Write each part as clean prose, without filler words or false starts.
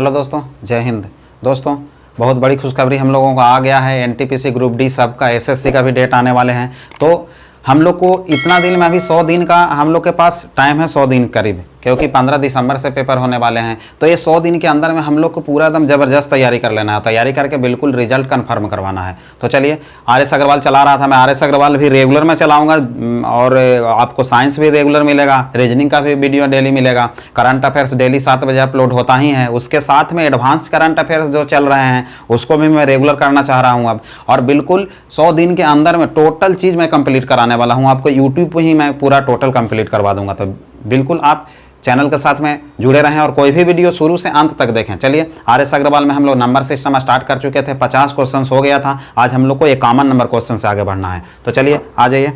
Hello दोस्तों, जय हिंद। दोस्तों बहुत बड़ी खुशखबरी हम लोगों को आ गया है। एनटीपीसी ग्रुप डी सब का एसएससी का भी डेट आने वाले हैं। तो हम लोग को इतना दिन में अभी 100 दिन का हम लोग के पास टाइम है, 100 दिन करीब, क्योंकि 15 दिसंबर से पेपर होने वाले हैं। तो ये 100 दिन के अंदर में हम लोग को पूरा एकदम ज़बरदस्त तैयारी कर लेना है। तैयारी करके बिल्कुल रिजल्ट कन्फर्म करवाना है। तो चलिए, RS अग्रवाल चला रहा था मैं, RS अग्रवाल भी रेगुलर में चलाऊंगा और आपको साइंस भी रेगुलर मिलेगा, रीजनिंग का भी वीडियो डेली मिलेगा, करंट अफेयर्स डेली 7 बजे अपलोड होता ही है। उसके साथ में एडवांस करंट अफेयर्स जो चल रहे हैं उसको भी मैं रेगुलर करना चाह रहा हूँ अब। और बिल्कुल 100 दिन के अंदर में टोटल चीज़ मैं कंप्लीट कराने वाला हूँ। आपको यूट्यूब पर ही मैं पूरा टोटल कंप्लीट करवा दूंगा। तो बिल्कुल आप चैनल के साथ में जुड़े रहें और कोई भी वीडियो शुरू से अंत तक देखें। चलिए, RS अग्रवाल में हम लोग नंबर सिस्टम स्टार्ट कर चुके थे, 50 क्वेश्चन हो गया था। आज हम लोग को 51 नंबर क्वेश्चन से आगे बढ़ना है। तो चलिए आ जाइए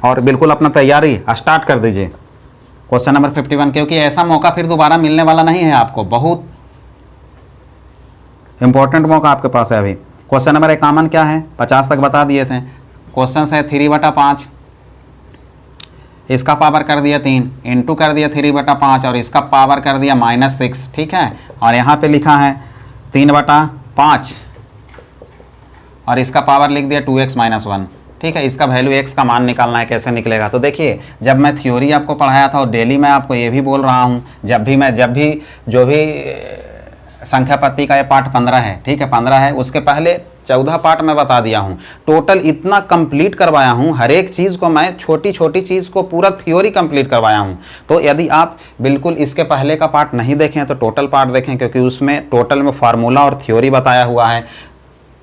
और बिल्कुल अपना तैयारी स्टार्ट कर दीजिए। क्वेश्चन नंबर 51, क्योंकि ऐसा मौका फिर दोबारा मिलने वाला नहीं है आपको। बहुत इंपॉर्टेंट मौका आपके पास है अभी। क्वेश्चन नंबर 51 क्या है, 50 तक बता दिए थे। क्वेश्चन है 3/5, इसका पावर कर दिया 3, इंटू कर दिया 3/5 और इसका पावर कर दिया -6। ठीक है, और यहाँ पे लिखा है 3/5 और इसका पावर लिख दिया 2x - 1। ठीक है, इसका वैल्यू x का मान निकालना है। कैसे निकलेगा? तो देखिए, जब मैं थ्योरी आपको पढ़ाया था और डेली मैं आपको ये भी बोल रहा हूँ, जब भी जो भी संख्या पत्ती का ये पार्ट 15 है, ठीक है 15 है, उसके पहले 14 पार्ट मैं बता दिया हूँ। टोटल इतना कंप्लीट करवाया हूँ, हर एक चीज़ को मैं छोटी छोटी चीज़ को पूरा थ्योरी कंप्लीट करवाया हूँ। तो यदि आप बिल्कुल इसके पहले का पार्ट नहीं देखें तो टोटल पार्ट देखें, क्योंकि उसमें टोटल में फार्मूला और थ्योरी बताया हुआ है,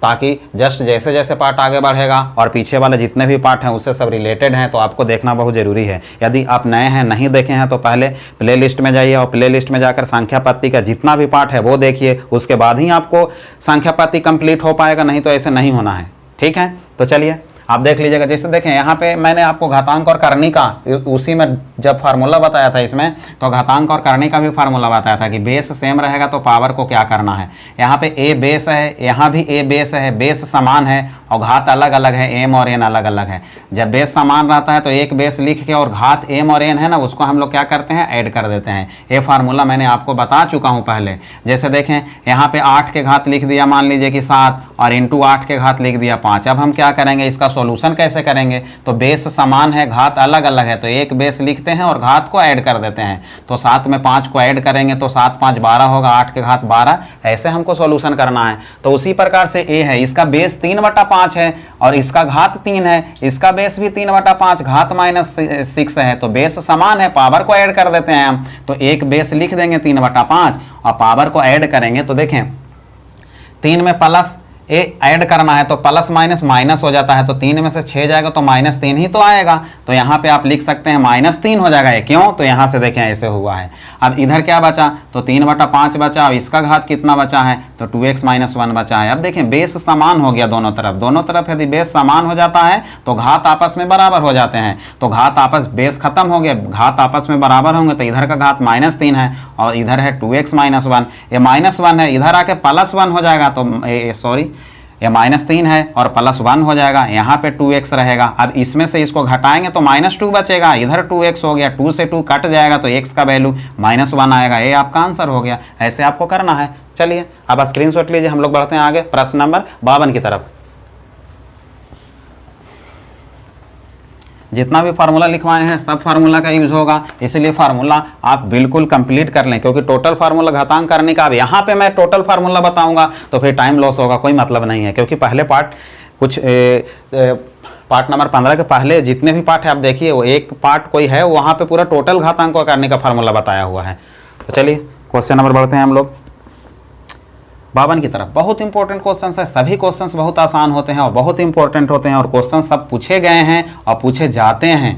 ताकि जस्ट जैसे जैसे पार्ट आगे बढ़ेगा और पीछे वाले जितने भी पार्ट हैं उससे सब रिलेटेड हैं, तो आपको देखना बहुत ज़रूरी है। यदि आप नए हैं, नहीं देखे हैं, तो पहले प्लेलिस्ट में जाइए और प्लेलिस्ट में जाकर संख्या पत्ती का जितना भी पार्ट है वो देखिए। उसके बाद ही आपको संख्या पत्ती कंप्लीट हो पाएगा, नहीं तो ऐसे नहीं होना है। ठीक है, तो चलिए आप देख लीजिएगा। जैसे देखें यहाँ पे मैंने आपको घातांक और करनी का, उसी में जब फार्मूला बताया था इसमें, तो घातांक और करनी का भी फार्मूला बताया था कि बेस सेम रहेगा तो पावर को क्या करना है। यहाँ पे a बेस है, यहाँ भी a बेस है, बेस समान है और घात अलग अलग है, m और n अलग अलग है। जब बेस समान रहता है तो एक बेस लिख के और घात m और n है ना, उसको हम लोग क्या करते हैं, ऐड कर देते हैं। ये फार्मूला मैंने आपको बता चुका हूँ पहले। जैसे देखें यहाँ पे 8 के घात लिख दिया, मान लीजिए कि 7, और इंटू 8 के घात लिख दिया 5। अब हम क्या करेंगे, इसका सॉल्यूशन कैसे करेंगे? तो बेस समान है, घात अलग अलग है, तो एक बेस लिखते हैं और घात को ऐड कर देते हैं। तो 7 में 5 को ऐड करेंगे तो 7 5 12 होगा, 8 के घात 12। ऐसे हमको सॉल्यूशन करना है। तो उसी प्रकार से a है, इसका बेस 3/5 है और इसका घात 3 है, इसका बेस भी 3/5, घात -6 है। तो बेस समान है, पावर को ऐड कर देते हैं हम। तो एक बेस लिख देंगे 3/5 और पावर को ऐड करेंगे। तो देखें 3 में प्लस ए ऐड करना है तो प्लस माइनस माइनस हो जाता है, तो 3 में से 6 जाएगा तो -3 ही तो आएगा। तो यहाँ पे आप लिख सकते हैं -3 हो जाएगा। क्यों? तो यहाँ से देखें ऐसे हुआ है। अब इधर क्या बचा, तो 3/5 बचा और इसका घात कितना बचा है, तो 2x - 1 बचा है। अब देखें बेस समान हो गया दोनों तरफ। दोनों तरफ यदि बेस समान हो जाता है तो घात आपस में बराबर हो जाते हैं। तो घात आपस, बेस खत्म हो गया, घात आपस में बराबर होंगे। तो इधर का घात -3 है और इधर है 2x - 1। ये -1 है, इधर आके +1 हो जाएगा। तो सॉरी, ये -3 है और +1 हो जाएगा, यहाँ पे 2x रहेगा। अब इसमें से इसको घटाएंगे तो -2 बचेगा, इधर 2x हो गया, 2 से 2 कट जाएगा तो x का वैल्यू -1 आएगा। ये आपका आंसर हो गया। ऐसे आपको करना है। चलिए अब स्क्रीनशॉट लीजिए, हम लोग बढ़ते हैं आगे प्रश्न नंबर 52 की तरफ। जितना भी फार्मूला लिखवाए हैं सब फार्मूला का यूज होगा, इसलिए फार्मूला आप बिल्कुल कंप्लीट कर लें, क्योंकि टोटल फार्मूला घातांक करने का, अब यहाँ पे मैं टोटल फार्मूला बताऊंगा तो फिर टाइम लॉस होगा, कोई मतलब नहीं है। क्योंकि पहले पार्ट कुछ पार्ट नंबर 15 के पहले जितने भी पार्ट है आप देखिए, वो एक पार्ट कोई है वहाँ पे पूरा टोटल घातांक करने का फार्मूला बताया हुआ है। तो चलिए क्वेश्चन नंबर बढ़ते हैं हम लोग 52 की तरफ। बहुत इंपॉर्टेंट क्वेश्चन है, सभी क्वेश्चंस बहुत आसान होते हैं और बहुत इंपॉर्टेंट होते हैं और क्वेश्चन सब पूछे गए हैं और पूछे जाते हैं।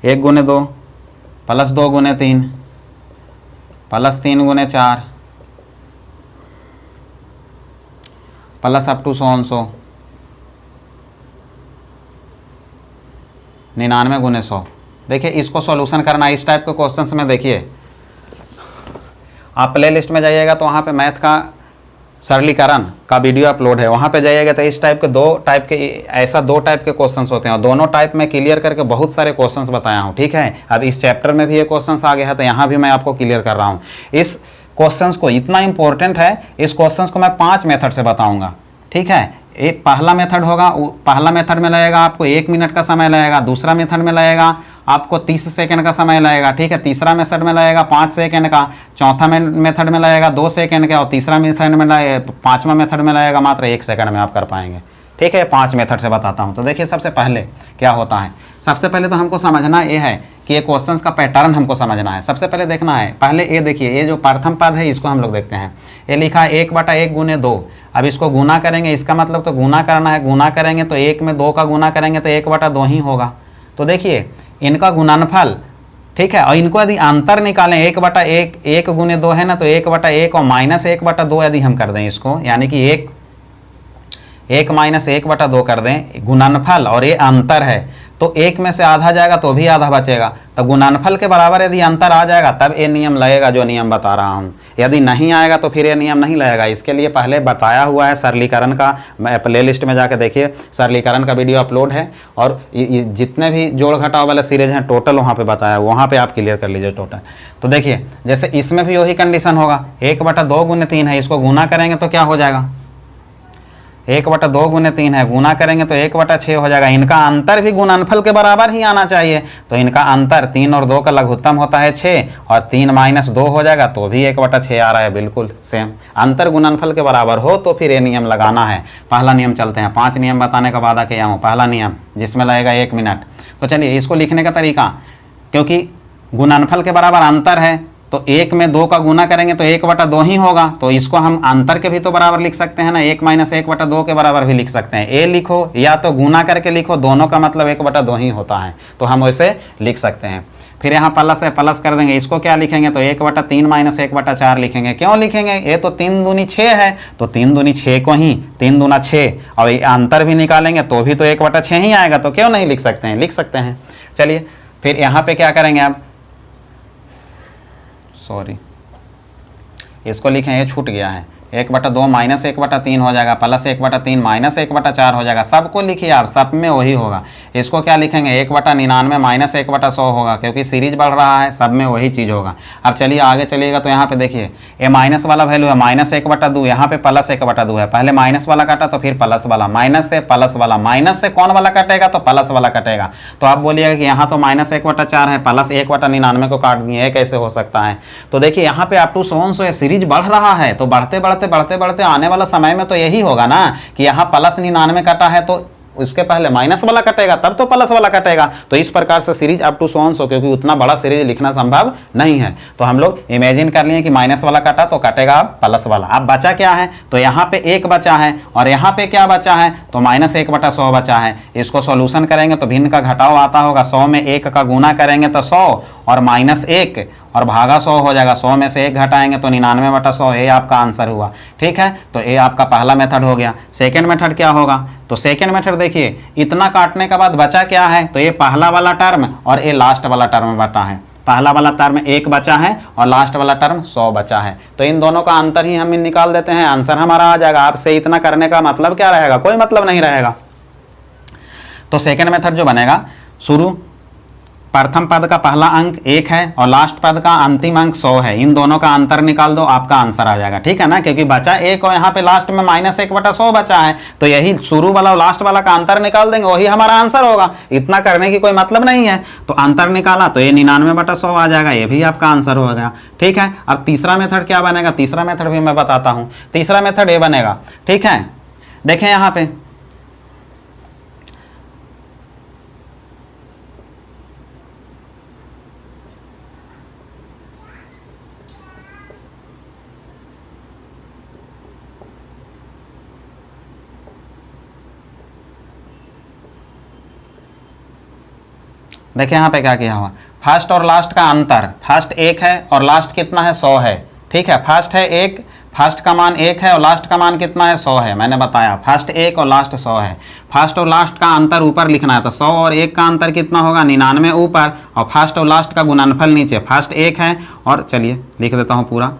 1 × 2 + 2 × 3 + 3 × 4 प्लस अप टू 100 99 × 100। देखिए इसको सॉल्यूशन करना इस टाइप के क्वेश्चंस में। देखिए आप प्ले लिस्ट में जाइएगा तो वहाँ पे मैथ का सरलीकरण का वीडियो अपलोड है, वहाँ पे जाइएगा तो इस टाइप के दो टाइप के क्वेश्चंस होते हैं और दोनों टाइप में क्लियर करके बहुत सारे क्वेश्चंस बताया हूँ। ठीक है, अब इस चैप्टर में भी ये क्वेश्चंस आ गया है तो यहाँ भी मैं आपको क्लियर कर रहा हूँ। इस क्वेश्चंस को, इतना इंपॉर्टेंट है इस क्वेश्चंस को मैं 5 मेथड से बताऊंगा, ठीक है। एक पहला मेथड होगा, पहला मेथड में लगेगा आपको 1 मिनट का समय लगेगा, दूसरा मेथड में लगेगा आपको 30 सेकंड का समय लगेगा, ठीक है। तीसरा मेथड में लगेगा 5 सेकंड का, चौथा मेथड में लगेगा 2 सेकंड का, और तीसरा मेथड में पांचवा मेथड में लगेगा मात्र 1 सेकंड में आप कर पाएंगे, ठीक है। 5 मेथड से बताता हूँ। तो देखिए सबसे पहले क्या होता है, सबसे पहले तो हमको समझना ये है कि ये क्वेश्चंस का पैटर्न हमको समझना है। सबसे पहले देखना है, पहले ये देखिए, ये जो प्रथम पद है इसको हम लोग देखते हैं। ये लिखा है 1/1 गुने 2। अब इसको गुना करेंगे, इसका मतलब तो गुना करना है, गुना करेंगे तो 1 में 2 का गुना करेंगे तो 1/2 ही होगा। तो देखिए इनका गुणनफल, ठीक है, और इनको यदि अंतर निकालें 1/1, 1 गुने 2 है ना, तो 1/1 और -1/2 यदि हम कर दें इसको, यानी कि 1 -1/2 कर दें गुणनफल, और ये अंतर है तो 1 में से आधा जाएगा तो भी आधा बचेगा। तो गुणनफल के बराबर यदि अंतर आ जाएगा तब ये नियम लगेगा जो नियम बता रहा हूँ, यदि नहीं आएगा तो फिर ये नियम नहीं लगेगा। इसके लिए पहले बताया हुआ है सरलीकरण का, प्ले लिस्ट में जाके देखिए, सरलीकरण का वीडियो अपलोड है, और ये जितने भी जोड़ घटाव वाले सीरीज हैं टोटल वहाँ पे बताया, वहाँ पे आप क्लियर कर लीजिए टोटल। तो देखिए जैसे इसमें भी वही कंडीशन होगा, 1/2 गुने 3 है, इसको गुना करेंगे तो क्या हो जाएगा, 1/2 गुने 3 है, गुना करेंगे तो 1/6 हो जाएगा। इनका अंतर भी गुणनफल के बराबर ही आना चाहिए, तो इनका अंतर 3 और 2 का लघुत्तम होता है 6, और 3 - 2 हो जाएगा तो भी 1/6 आ रहा है, बिल्कुल सेम। अंतर गुणनफल के बराबर हो तो फिर ये नियम लगाना है। पहला नियम चलते हैं, 5 नियम बताने का वादा किया हूँ। पहला नियम जिसमें लगेगा 1 मिनट, तो चलिए इसको लिखने का तरीका, क्योंकि गुणनफल के बराबर अंतर है तो 1 में 2 का गुना करेंगे तो 1/2 ही होगा, तो इसको हम अंतर के भी तो बराबर लिख सकते हैं ना, 1 - 1/2 के बराबर भी लिख सकते हैं। ए लिखो या तो गुना करके लिखो, दोनों का मतलब 1/2 ही होता है, तो हम वैसे लिख सकते हैं। फिर यहाँ प्लस है, प्लस कर देंगे, इसको क्या लिखेंगे तो 1/3 - 1/4 लिखेंगे। क्यों लिखेंगे, ये तो 3 दूनी 6 है, तो 3 दूनी 6 को ही 3 दूना 6, और ये अंतर भी निकालेंगे तो भी तो 1/6 ही आएगा, तो क्यों नहीं लिख सकते हैं, लिख सकते हैं। चलिए फिर यहाँ पे क्या करेंगे आप, सॉरी इसको लिखें, ये छूट गया है, 1/2 - 1/3 हो जाएगा, प्लस 1/3 - 1/4 हो जाएगा। सबको लिखिए आप, सब में वही होगा। इसको क्या लिखेंगे, 1/99 - 1/100 होगा, क्योंकि सीरीज बढ़ रहा है, सब में वही चीज़ होगा। अब चलिए आगे चलिएगा तो यहाँ पे देखिए, ये माइनस वाला वैल्यू है -1/2, यहाँ पे प्लस 1/2 है। पहले माइनस वाला काटा तो फिर प्लस वाला, माइनस से प्लस वाला, माइनस से कौन वाला कटेगा तो प्लस वाला कटेगा। तो आप बोलिएगा कि यहाँ तो -1/4 है, प्लस 1/99 को काट दिए, कैसे हो सकता है। तो देखिए यहाँ पे up to so on so series बढ़ रहा है, तो बढ़ते बढ़ते बढ़ते बढ़ते आने वाला समय में तो यही होगा ना कि यहाँ +99 कटा है तो उसके पहले माइनस वाला कटेगा, तब तो प्लस वाला कटेगा। तो इस प्रकार से series up to so on so, क्योंकि उतना बड़ा सीरीज लिखना संभव नहीं है, तो हम लोग इमेजिन कर लिए कि माइनस वाला कटा तो कटेगा प्लस वाला। अब बचा क्या है, तो यहाँ पे 1 बचा है, और यहाँ पे क्या बचा है तो -1/100 बचा है। इसको सॉल्यूशन करेंगे तो भिन्न का घटाव आता होगा, 100 में 1 का गुना करेंगे तो 100, और -1 और भागा 100 हो जाएगा, 100 में से 1 घटाएंगे तो 99/100, ये आपका आंसर हुआ। ठीक है, तो ये आपका पहला मेथड हो गया। सेकेंड मेथड क्या होगा, तो सेकेंड मेथड देखिए, इतना काटने के बाद बचा क्या है, तो ये पहला वाला टर्म और ये लास्ट वाला टर्म बचा है। पहला वाला टर्म 1 बचा है और लास्ट वाला टर्म 100 बचा है, तो इन दोनों का अंतर ही हम निकाल देते हैं, आंसर हमारा आ जाएगा। आपसे इतना करने का मतलब क्या रहेगा, कोई मतलब नहीं रहेगा। तो सेकेंड मेथड जो बनेगा, शुरू प्रथम पद का पहला अंक 1 है और लास्ट पद का अंतिम अंक 100 है, इन दोनों का अंतर निकाल दो, आपका आंसर आ जाएगा। ठीक है ना, क्योंकि बचा 1 और यहाँ पे लास्ट में -1/100 बचा है, तो यही शुरू वाला और लास्ट वाला का अंतर निकाल देंगे, वही हमारा आंसर होगा। इतना करने की कोई मतलब नहीं है। तो अंतर निकाला तो ये 99/100 आ जाएगा, ये भी आपका आंसर हो गया। ठीक है, अब तीसरा मेथड क्या बनेगा, तीसरा मेथड भी मैं बताता हूँ। तीसरा मेथड ये बनेगा, ठीक है, देखें यहाँ पे देखिए यहाँ पे क्या किया हुआ, फर्स्ट और लास्ट का अंतर, फर्स्ट 1 है और लास्ट कितना है 100 है। ठीक है, फर्स्ट है 1, फर्स्ट का मान 1 है और लास्ट का मान कितना है 100 है, मैंने बताया फर्स्ट 1 और लास्ट 100 है। फर्स्ट और लास्ट का अंतर ऊपर लिखना है, तो 100 और 1 का अंतर कितना होगा 99 ऊपर, और फर्स्ट और लास्ट का गुणनफल नीचे। फर्स्ट 1 है और चलिए लिख देता हूँ पूरा,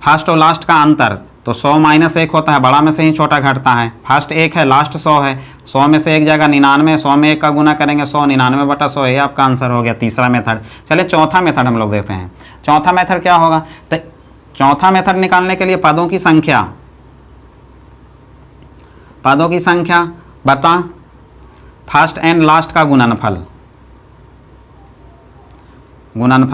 फर्स्ट और लास्ट का अंतर तो 100 - 1 होता है, बड़ा में से ही छोटा घटता है। फर्स्ट 1 है, लास्ट 100 है, 100 में से 1 जाएगा 99, 100 में 1 का गुना करेंगे 100, 99/100, ये आपका आंसर हो गया तीसरा मेथड। चलिए चौथा मेथड हम लोग देखते हैं। चौथा मेथड क्या होगा, तो चौथा मेथड निकालने के लिए पदों की संख्या बता फर्स्ट एंड लास्ट का गुणनफल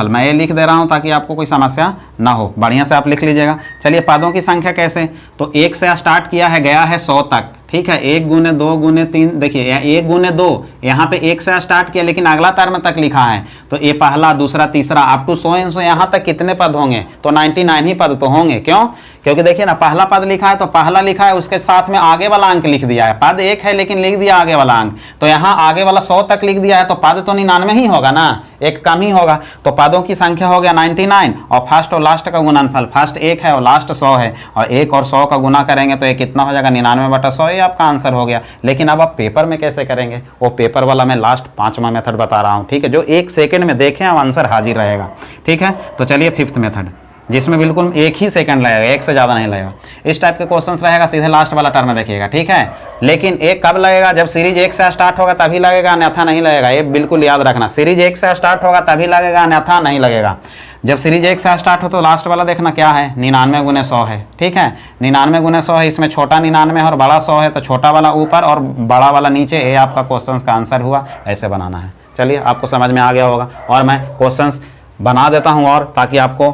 मैं ये लिख दे रहा हूँ ताकि आपको कोई समस्या ना हो, बढ़िया से आप लिख लीजिएगा। चलिए पदों की संख्या कैसे, तो 1 से स्टार्ट किया है, गया है 100 तक, ठीक है। 1 गुने 2 गुने 3, देखिए 1 गुने 2 यहाँ पे 1 से स्टार्ट किया लेकिन अगला टर्म तक लिखा है, तो ये पहला दूसरा तीसरा अप टू 100 यहाँ तक कितने पद होंगे, तो 99 ही पद तो होंगे। क्यों, क्योंकि देखिए ना पहला पद लिखा है तो पहला लिखा है, उसके साथ में आगे वाला अंक लिख दिया है। पद 1 है लेकिन लिख दिया आगे वाला अंक, तो यहाँ आगे वाला 100 तक लिख दिया है, तो पद तो 99 ही होगा ना, एक कम ही होगा। तो पदों की संख्या हो गया 99 और फर्स्ट और लास्ट का गुणनफल, फर्स्ट 1 है और लास्ट 100 है, और 1 और 100 का गुना करेंगे तो ये कितना हो जाएगा 99/100, ये आपका आंसर हो गया। लेकिन अब आप पेपर में कैसे करेंगे, वो पेपर वाला मैं लास्ट 5वां मेथड बता रहा हूँ, ठीक है, जो 1 सेकंड में देखें अब आंसर हाजिर रहेगा, ठीक है। तो चलिए 5th मेथड, जिसमें बिल्कुल 1 ही सेकंड लगेगा, 1 से ज़्यादा नहीं लगेगा। इस टाइप के क्वेश्चंस रहेगा, सीधे लास्ट वाला टर्म देखिएगा, ठीक है। लेकिन 1 कब लगेगा, जब सीरीज 1 से स्टार्ट होगा तभी लगेगा, अन्यथा नहीं लगेगा। ये बिल्कुल याद रखना, सीरीज 1 से स्टार्ट होगा तभी लगेगा, अन्यथा नहीं लगेगा। जब सीरीज 1 से स्टार्ट हो तो लास्ट वाला देखना क्या है, 99 गुने 100 है, ठीक है। 99 गुने 100 है, इसमें छोटा 99 है और बड़ा 100 है, तो छोटा वाला ऊपर और बड़ा वाला नीचे, ये आपका क्वेश्चंस का आंसर हुआ। ऐसे बनाना है। चलिए आपको समझ में आ गया होगा, और मैं क्वेश्चंस बना देता हूँ और ताकि आपको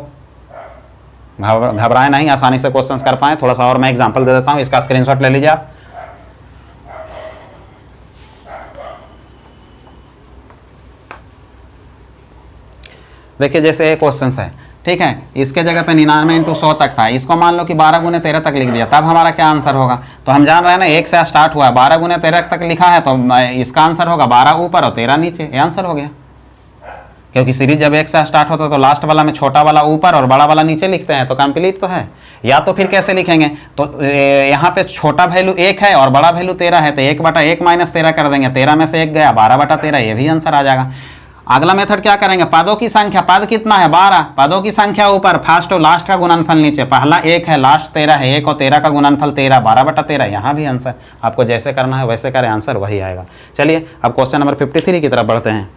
घबराए नहीं, आसानी से क्वेश्चंस कर पाएँ। थोड़ा सा और मैं एग्जांपल दे देता हूँ, इसका स्क्रीनशॉट ले लीजिए आप। देखिए जैसे ये क्वेश्चन है, ठीक है, इसके जगह पे 99 × 100 तक था, इसको मान लो कि 12 गुने 13 तक लिख दिया, तब हमारा क्या आंसर होगा। तो हम जान रहे हैं ना 1 से स्टार्ट हुआ है, 12 गुने 13 तक लिखा है, तो इसका आंसर होगा 12 ऊपर और 13 नीचे, ये आंसर हो गया। क्योंकि सीरीज जब 1 से स्टार्ट होता है तो लास्ट वाला में छोटा वाला ऊपर और बड़ा वाला नीचे लिखते हैं, तो कंप्लीट तो है। या तो फिर कैसे लिखेंगे, तो यहाँ पे छोटा वैल्यू 1 है और बड़ा वैल्यू 13 है, तो 1/1 - 13 कर देंगे, 13 में से 1 गया, 12/13, ये भी आंसर आ जाएगा। अगला मेथड क्या करेंगे, पदों की संख्या, पद कितना है 12, पदों की संख्या ऊपर, फर्स्ट और लास्ट का गुणनफल नीचे, पहला 1 है लास्ट 13 है, 1 और 13 का गुणनफल 13, 12/13, यहाँ भी आंसर आपको जैसे करना है वैसे करें, आंसर वही आएगा। चलिए अब क्वेश्चन नंबर 53 की तरफ बढ़ते हैं।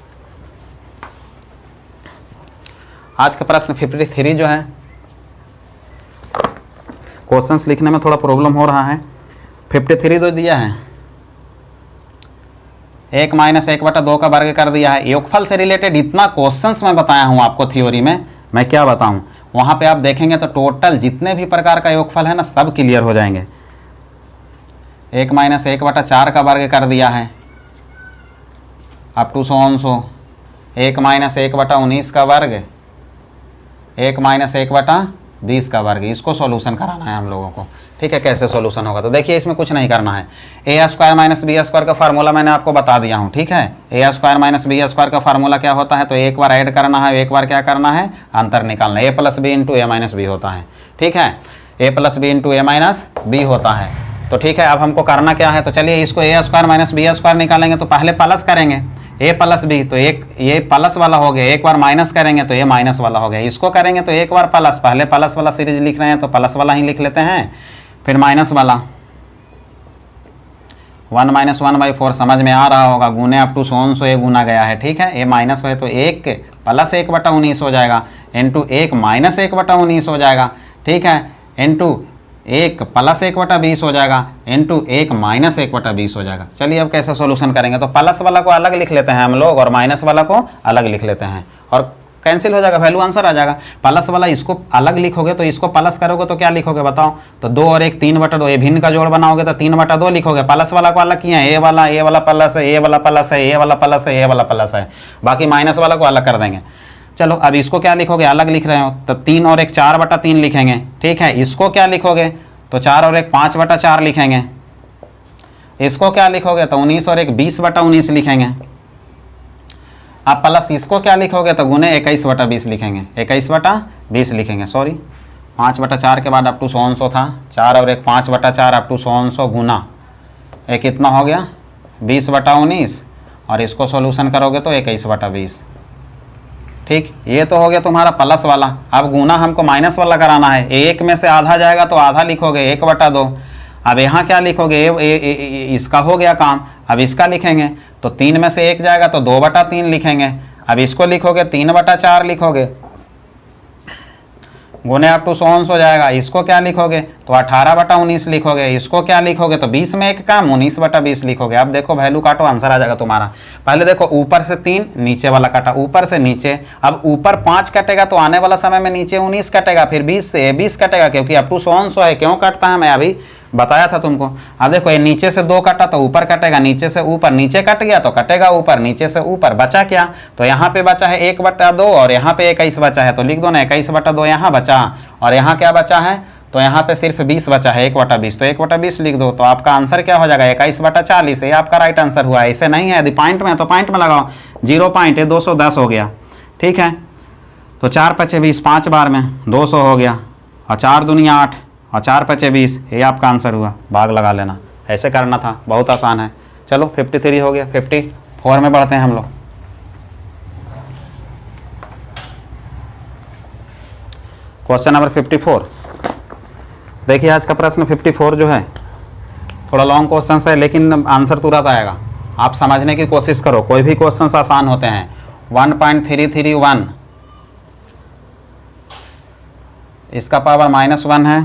आज का प्रश्न 53 जो है, क्वेश्चंस लिखने में थोड़ा प्रॉब्लम हो रहा है। 53 तो दिया है, 1 - 1/2 का वर्ग कर दिया है। योगफल से रिलेटेड इतना क्वेश्चंस मैं बताया हूँ आपको थ्योरी में, मैं क्या बताऊँ, वहाँ पे आप देखेंगे तो टोटल जितने भी प्रकार का योगफल है ना सब क्लियर हो जाएंगे। 1 - 1/4 का वर्ग कर दिया है अप टू 100, 1 - 1/19 का वर्ग, 1 - 1/20 का वर्ग, इसको सॉल्यूशन कराना है हम लोगों को, ठीक है। कैसे सॉल्यूशन होगा, तो देखिए इसमें कुछ नहीं करना है। a² - b² का फार्मूला मैंने आपको बता दिया हूँ, ठीक है। a² - b² का फार्मूला क्या होता है, तो एक बार ऐड करना है, एक बार क्या करना है, अंतर निकालना है। a + b × a - b होता है, ठीक है, a + b × a - b होता है। तो ठीक है, अब हमको करना क्या है, तो चलिए इसको a² - b² निकालेंगे, तो पहले प्लस करेंगे, a + b, तो एक ये प्लस वाला हो गया, एक बार माइनस करेंगे तो ये माइनस वाला हो गया, इसको करेंगे तो एक बार प्लस, पहले प्लस वाला सीरीज लिख रहे हैं तो प्लस वाला ही लिख लेते हैं, फिर माइनस वाला, 1 - 1/4 समझ में आ रहा होगा, गुने अप टू 100 ये गुना गया है, ठीक है। ये माइनस है तो 1 + 1/19 हो जाएगा, इंटू 1 - 1/19 हो जाएगा, ठीक है, इंटू 1 + 1/20 हो जाएगा, इंटू 1 - 1/20 हो जाएगा। चलिए अब कैसे सॉल्यूशन करेंगे, तो प्लस वाला को अलग लिख लेते हैं हम लोग और माइनस वाला को अलग लिख लेते हैं, और कैंसिल हो जाएगा, वैल्यू आंसर आ जाएगा। प्लस वाला इसको अलग लिखोगे तो इसको प्लस करोगे तो क्या लिखोगे बताओ, तो 2 और 1 3/2, ये भिन्न का जोड़ बनाओगे तो 3/2 लिखोगे। प्लस वाला को अलग किया है, ये वाला प्लस है, ये वाला प्लस है, ये वाला प्लस है, ये वाला प्लस है, बाकी माइनस वाला को अलग कर देंगे। चलो अब इसको क्या लिखोगे, अलग लिख रहे हो तो 3 और 1 4/3 लिखेंगे, ठीक है। इसको क्या लिखोगे, तो 4 और 1 5/4 लिखेंगे। इसको क्या लिखोगे, तो 19 और 1 20/19 लिखेंगे। अब प्लस इसको क्या लिखोगे, तो गुने 21/20 लिखेंगे, 21/20 लिखेंगे, सॉरी 5/4 के बाद अप टू 100 था, 4 और 1 5/4 अप टू 100 गुना एक कितना हो गया 20/19, और इसको सॉल्यूशन करोगे तो 21/20, ठीक। ये तो हो गया तुम्हारा प्लस वाला। अब गुना हमको माइनस वाला कराना है, 1 में से आधा जाएगा तो आधा लिखोगे 1/2। अब यहाँ क्या लिखोगे, इसका हो गया काम, अब इसका लिखेंगे तो 3 में से 1 जाएगा तो 2/3 लिखेंगे। अब इसको लिखोगे 3/4 लिखोगे, गुने अप टू सो ऑन हो जाएगा। इसको क्या लिखोगे तो 18/19 लिखोगे। इसको क्या लिखोगे तो 20 में एक काम 19/20 लिखोगे। अब देखो वैल्यू काटो, आंसर आ जाएगा तुम्हारा। पहले देखो ऊपर से 3, नीचे वाला काटा, ऊपर से नीचे। अब ऊपर 5 कटेगा तो आने वाला समय में नीचे 19 कटेगा, फिर 20 से 20 कटेगा, क्योंकि अप टू सो ऑन है। क्यों कटता है मैं अभी बताया था तुमको। अब देखो ये नीचे से 2 कटा तो ऊपर कटेगा, नीचे से ऊपर, नीचे कट गया तो कटेगा ऊपर, नीचे से ऊपर। बचा क्या तो यहाँ पे बचा है 1/2 और यहाँ पे 21 बचा है, तो लिख दो ना 21/2 यहाँ बचा, और यहाँ क्या बचा है तो यहाँ पे सिर्फ 20 बचा है 1/20, तो 1/20 लिख दो। तो आपका आंसर क्या हो जाएगा 21/40। ये आपका राइट आंसर हुआ। ऐसे नहीं है, यदि पॉइंट में है तो पॉइंट में लगाओ, 0 पॉइंट है 210 हो गया। ठीक है, तो 4 × 20, 5 बार में 200 हो गया, और 4 दूनी 8 और 4 × 20, ये आपका आंसर हुआ। भाग लगा लेना, ऐसे करना था, बहुत आसान है। चलो 53 हो गया। 54 में बढ़ते हैं हम लोग। Question number 54। देखिए आज का प्रश्न 54 जो है थोड़ा लॉन्ग क्वेश्चन है, लेकिन आंसर तुरंत आएगा। आप समझने की कोशिश करो, कोई भी क्वेश्चन आसान होते हैं। 1.331 इसका पावर -1 है,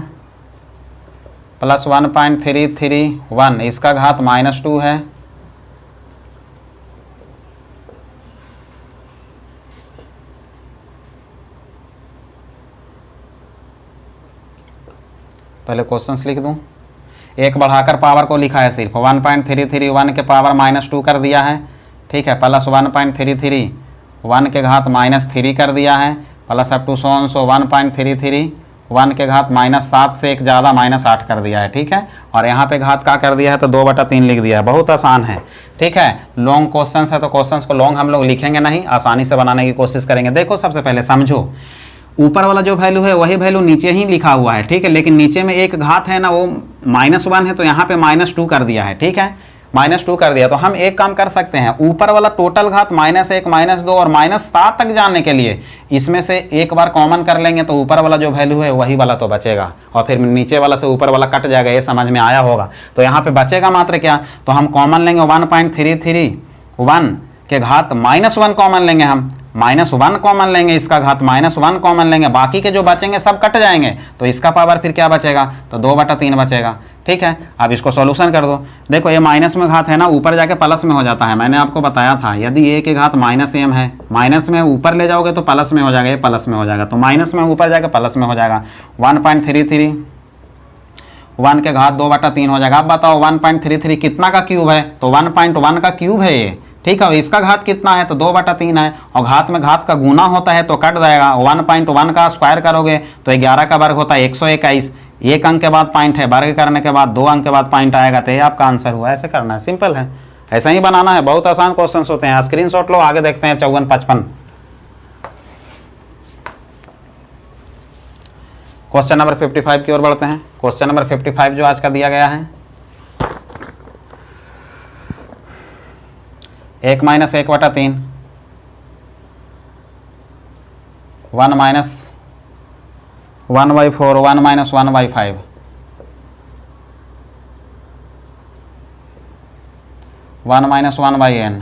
प्लस 1.331 इसका घात -2 है, पहले क्वेश्चंस लिख दूं। एक बढ़ाकर पावर को लिखा है सिर्फ 1.331 के पावर -2 कर दिया है। ठीक है, प्लस 1.331 के घात -3 कर दिया है, प्लस अप टू सो 1.331 के घात -7 से एक ज़्यादा -8 कर दिया है। ठीक है, और यहाँ पे घात का कर दिया है तो 2/3 लिख दिया है। बहुत आसान है। ठीक है, लॉन्ग क्वेश्चन है तो क्वेश्चन को लॉन्ग हम लोग लिखेंगे नहीं, आसानी से बनाने की कोशिश करेंगे। देखो सबसे पहले समझो, ऊपर वाला जो वैल्यू है वही वैल्यू नीचे ही लिखा हुआ है। ठीक है, लेकिन नीचे में एक घात है ना, वो -1 है, तो यहाँ पे -2 कर दिया है। ठीक है, -2 कर दिया। तो हम एक काम कर सकते हैं, ऊपर वाला टोटल घात -1, -2 और -7 तक जाने के लिए इसमें से एक बार कॉमन कर लेंगे तो ऊपर वाला जो वैल्यू है वही वाला तो बचेगा, और फिर नीचे वाला से ऊपर वाला कट जाएगा। ये समझ में आया होगा। तो यहाँ पे बचेगा मात्र क्या, तो हम कॉमन लेंगे 1.331 के घात -1 कॉमन लेंगे, हम -1 कॉमन लेंगे, इसका घात -1 कॉमन लेंगे, बाकी के जो बचेंगे सब कट जाएंगे, तो इसका पावर फिर क्या बचेगा तो 2/3 बचेगा। ठीक है, अब इसको सॉल्यूशन कर दो। देखो ये माइनस में घात है ना, ऊपर जाके प्लस में हो जाता है। मैंने आपको बताया था यदि a के घात -m है, माइनस में ऊपर ले जाओगे तो प्लस में हो जाएगा, ये प्लस में हो जाएगा, तो माइनस में ऊपर जाके प्लस में हो जाएगा। 1.331 के घात 2/3 हो जाएगा। अब बताओ 1.33 कितना का क्यूब है, तो 1.1 का क्यूब है ये। ठीक है, इसका घात कितना है तो 2/3 है, और घात में घात का गुना होता है तो कट जाएगा। 1.1 का स्क्वायर करोगे तो 11 का वर्ग होता है 121, एक अंक के बाद पॉइंट है, वर्ग करने के बाद 2 अंक के बाद पॉइंट आएगा, तो ये आपका आंसर हुआ। ऐसे करना है, सिंपल है, ऐसा ही बनाना है। बहुत आसान क्वेश्चंस होते हैं। स्क्रीनशॉट लो, आगे देखते हैं 54-55। क्वेश्चन नंबर 55 की ओर बढ़ते हैं। क्वेश्चन नंबर 55 जो आज का दिया गया है, 1 - 1/3 1 - 1/4 1 - 1/5 1 - 1/n।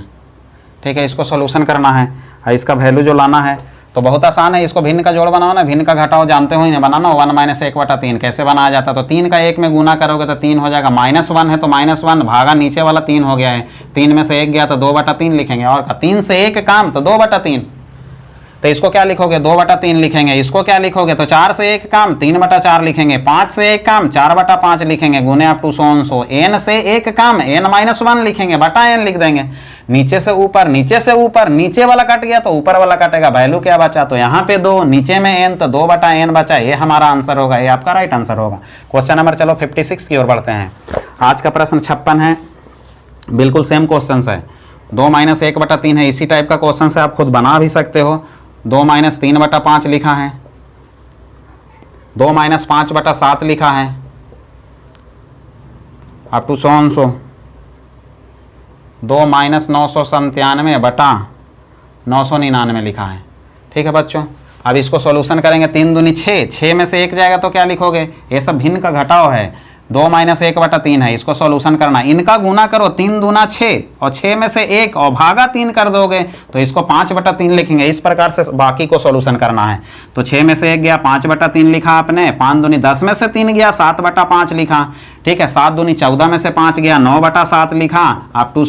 ठीक है, इसको सॉल्यूशन करना है, इसका वैल्यू जो लाना है तो बहुत आसान है। इसको भिन्न का जोड़ बनाओ ना, भिन्न का घटाओ जानते हो ही ना बनाना। 1 - 1/3 कैसे बनाया जाता है, तो 3 का 1 में गुना करोगे तो 3 हो जाएगा। -1 है तो -1 भागा नीचे वाला 3 हो गया है, 3 में से 1 गया तो 2/3 लिखेंगे, और 3 से 1 काम तो 2/3, तो इसको क्या लिखोगे 2/3 लिखेंगे। इसको क्या लिखोगे तो 4 से 1 काम 3/4 लिखेंगे, 5 से 1 काम 4/5 लिखेंगे, गुने अप टू सो n से 1 काम n - 1 लिखेंगे, बटा n लिख देंगे। नीचे से ऊपर, नीचे से ऊपर, नीचे वाला कट गया तो ऊपर वाला कटेगा, वैल्यू क्या बचा तो यहाँ पे 2, नीचे में n तो 2/n बचा। ये हमारा आंसर होगा, ये आपका राइट आंसर होगा। क्वेश्चन नंबर चलो 56 की ओर बढ़ते हैं। आज का प्रश्न 56 है, बिल्कुल सेम क्वेश्चन है। 2 - 1/3 है, इसी टाइप का क्वेश्चन है, आप खुद बना भी सकते हो। 2 - 3/5 लिखा है, 2 - 5/7 लिखा है, अप टू सो 2 - 997/999 लिखा है। ठीक है बच्चों, अब इसको सॉल्यूशन करेंगे। 3 दूनी 6, 6 में से 1 जाएगा तो क्या लिखोगे, ये सब भिन्न का घटाव है। 2 माइनस 1/3 है, इसको सॉल्यूशन करना। इनका गुना करो, 3 दूना 6 और 6 में से 1 और भागा 3 कर दोगे तो इसको 5/3 लिखेंगे। इस प्रकार से बाकी को सॉल्यूशन करना है। तो 6 में से 1 गया, 5/3 लिखा आपने, 5 दूनी 10 में से 3 गया, 7/5 लिखा। ठीक है, 7 दूनी 14 में से 5 गया, 9/7 लिखा। अप टू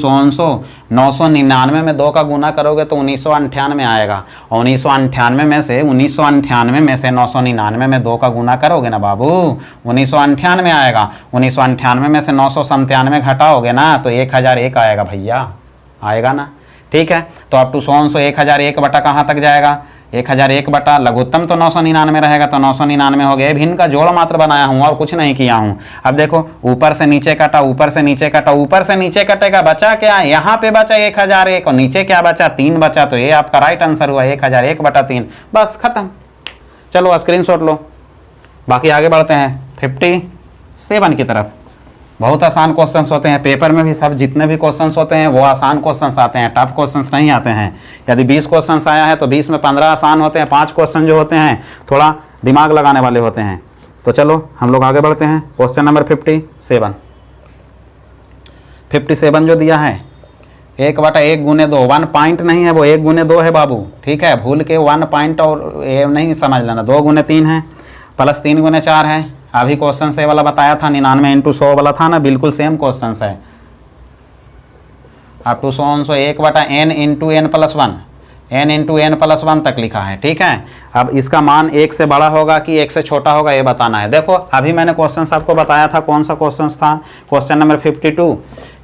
999 में 2 का गुना करोगे तो 1998 आएगा। और 1998 में से 999 में 2 का गुना करोगे ना बाबू, 1998 आएगा। 1998 में से 997 घटाओगे ना तो 1001 आएगा भैया, आएगा ना। ठीक है, तो अप टू 1001 बटा कहाँ तक जाएगा, 1001 बटा लघुत्तम तो 999 रहेगा, तो 999 हो गया। भिन्न का जोड़ मात्र बनाया हूँ और कुछ नहीं किया हूँ। अब देखो ऊपर से नीचे कटा, ऊपर से नीचे कटा, ऊपर से नीचे कटेगा, बचा क्या, यहाँ पे बचा 1001 और नीचे क्या बचा, 3 बचा। तो ये आपका राइट आंसर हुआ 1001/3। बस खत्म। चलो स्क्रीनशॉट लो, बाकी आगे बढ़ते हैं 57 की तरफ। बहुत आसान क्वेश्चंस होते हैं, पेपर में भी सब जितने भी क्वेश्चंस होते हैं वो आसान क्वेश्चंस आते हैं, टफ क्वेश्चंस नहीं आते हैं। यदि 20 क्वेश्चंस आया है तो 20 में 15 आसान होते हैं, 5 क्वेश्चन जो होते हैं थोड़ा दिमाग लगाने वाले होते हैं। तो चलो हम लोग आगे बढ़ते हैं। क्वेश्चन नंबर 57 जो दिया है 1/1 गुने 2, 1 पॉइंट नहीं है वो, 1 गुने 2 है बाबू। ठीक है, भूल के 1 पॉइंट और ये नहीं समझ लेना। 2 गुने 3 है, प्लस 3 गुने 4 है। अभी क्वेश्चन से वाला बताया था 99 × 100 वाला था ना, बिल्कुल सेम क्वेश्चन है। Up to 1/n × n+1, n × n+1 तक लिखा है। ठीक है, अब इसका मान 1 से बड़ा होगा कि 1 से छोटा होगा ये बताना है। देखो अभी मैंने क्वेश्चन आपको बताया था, कौन सा क्वेश्चन था, क्वेश्चन नंबर 52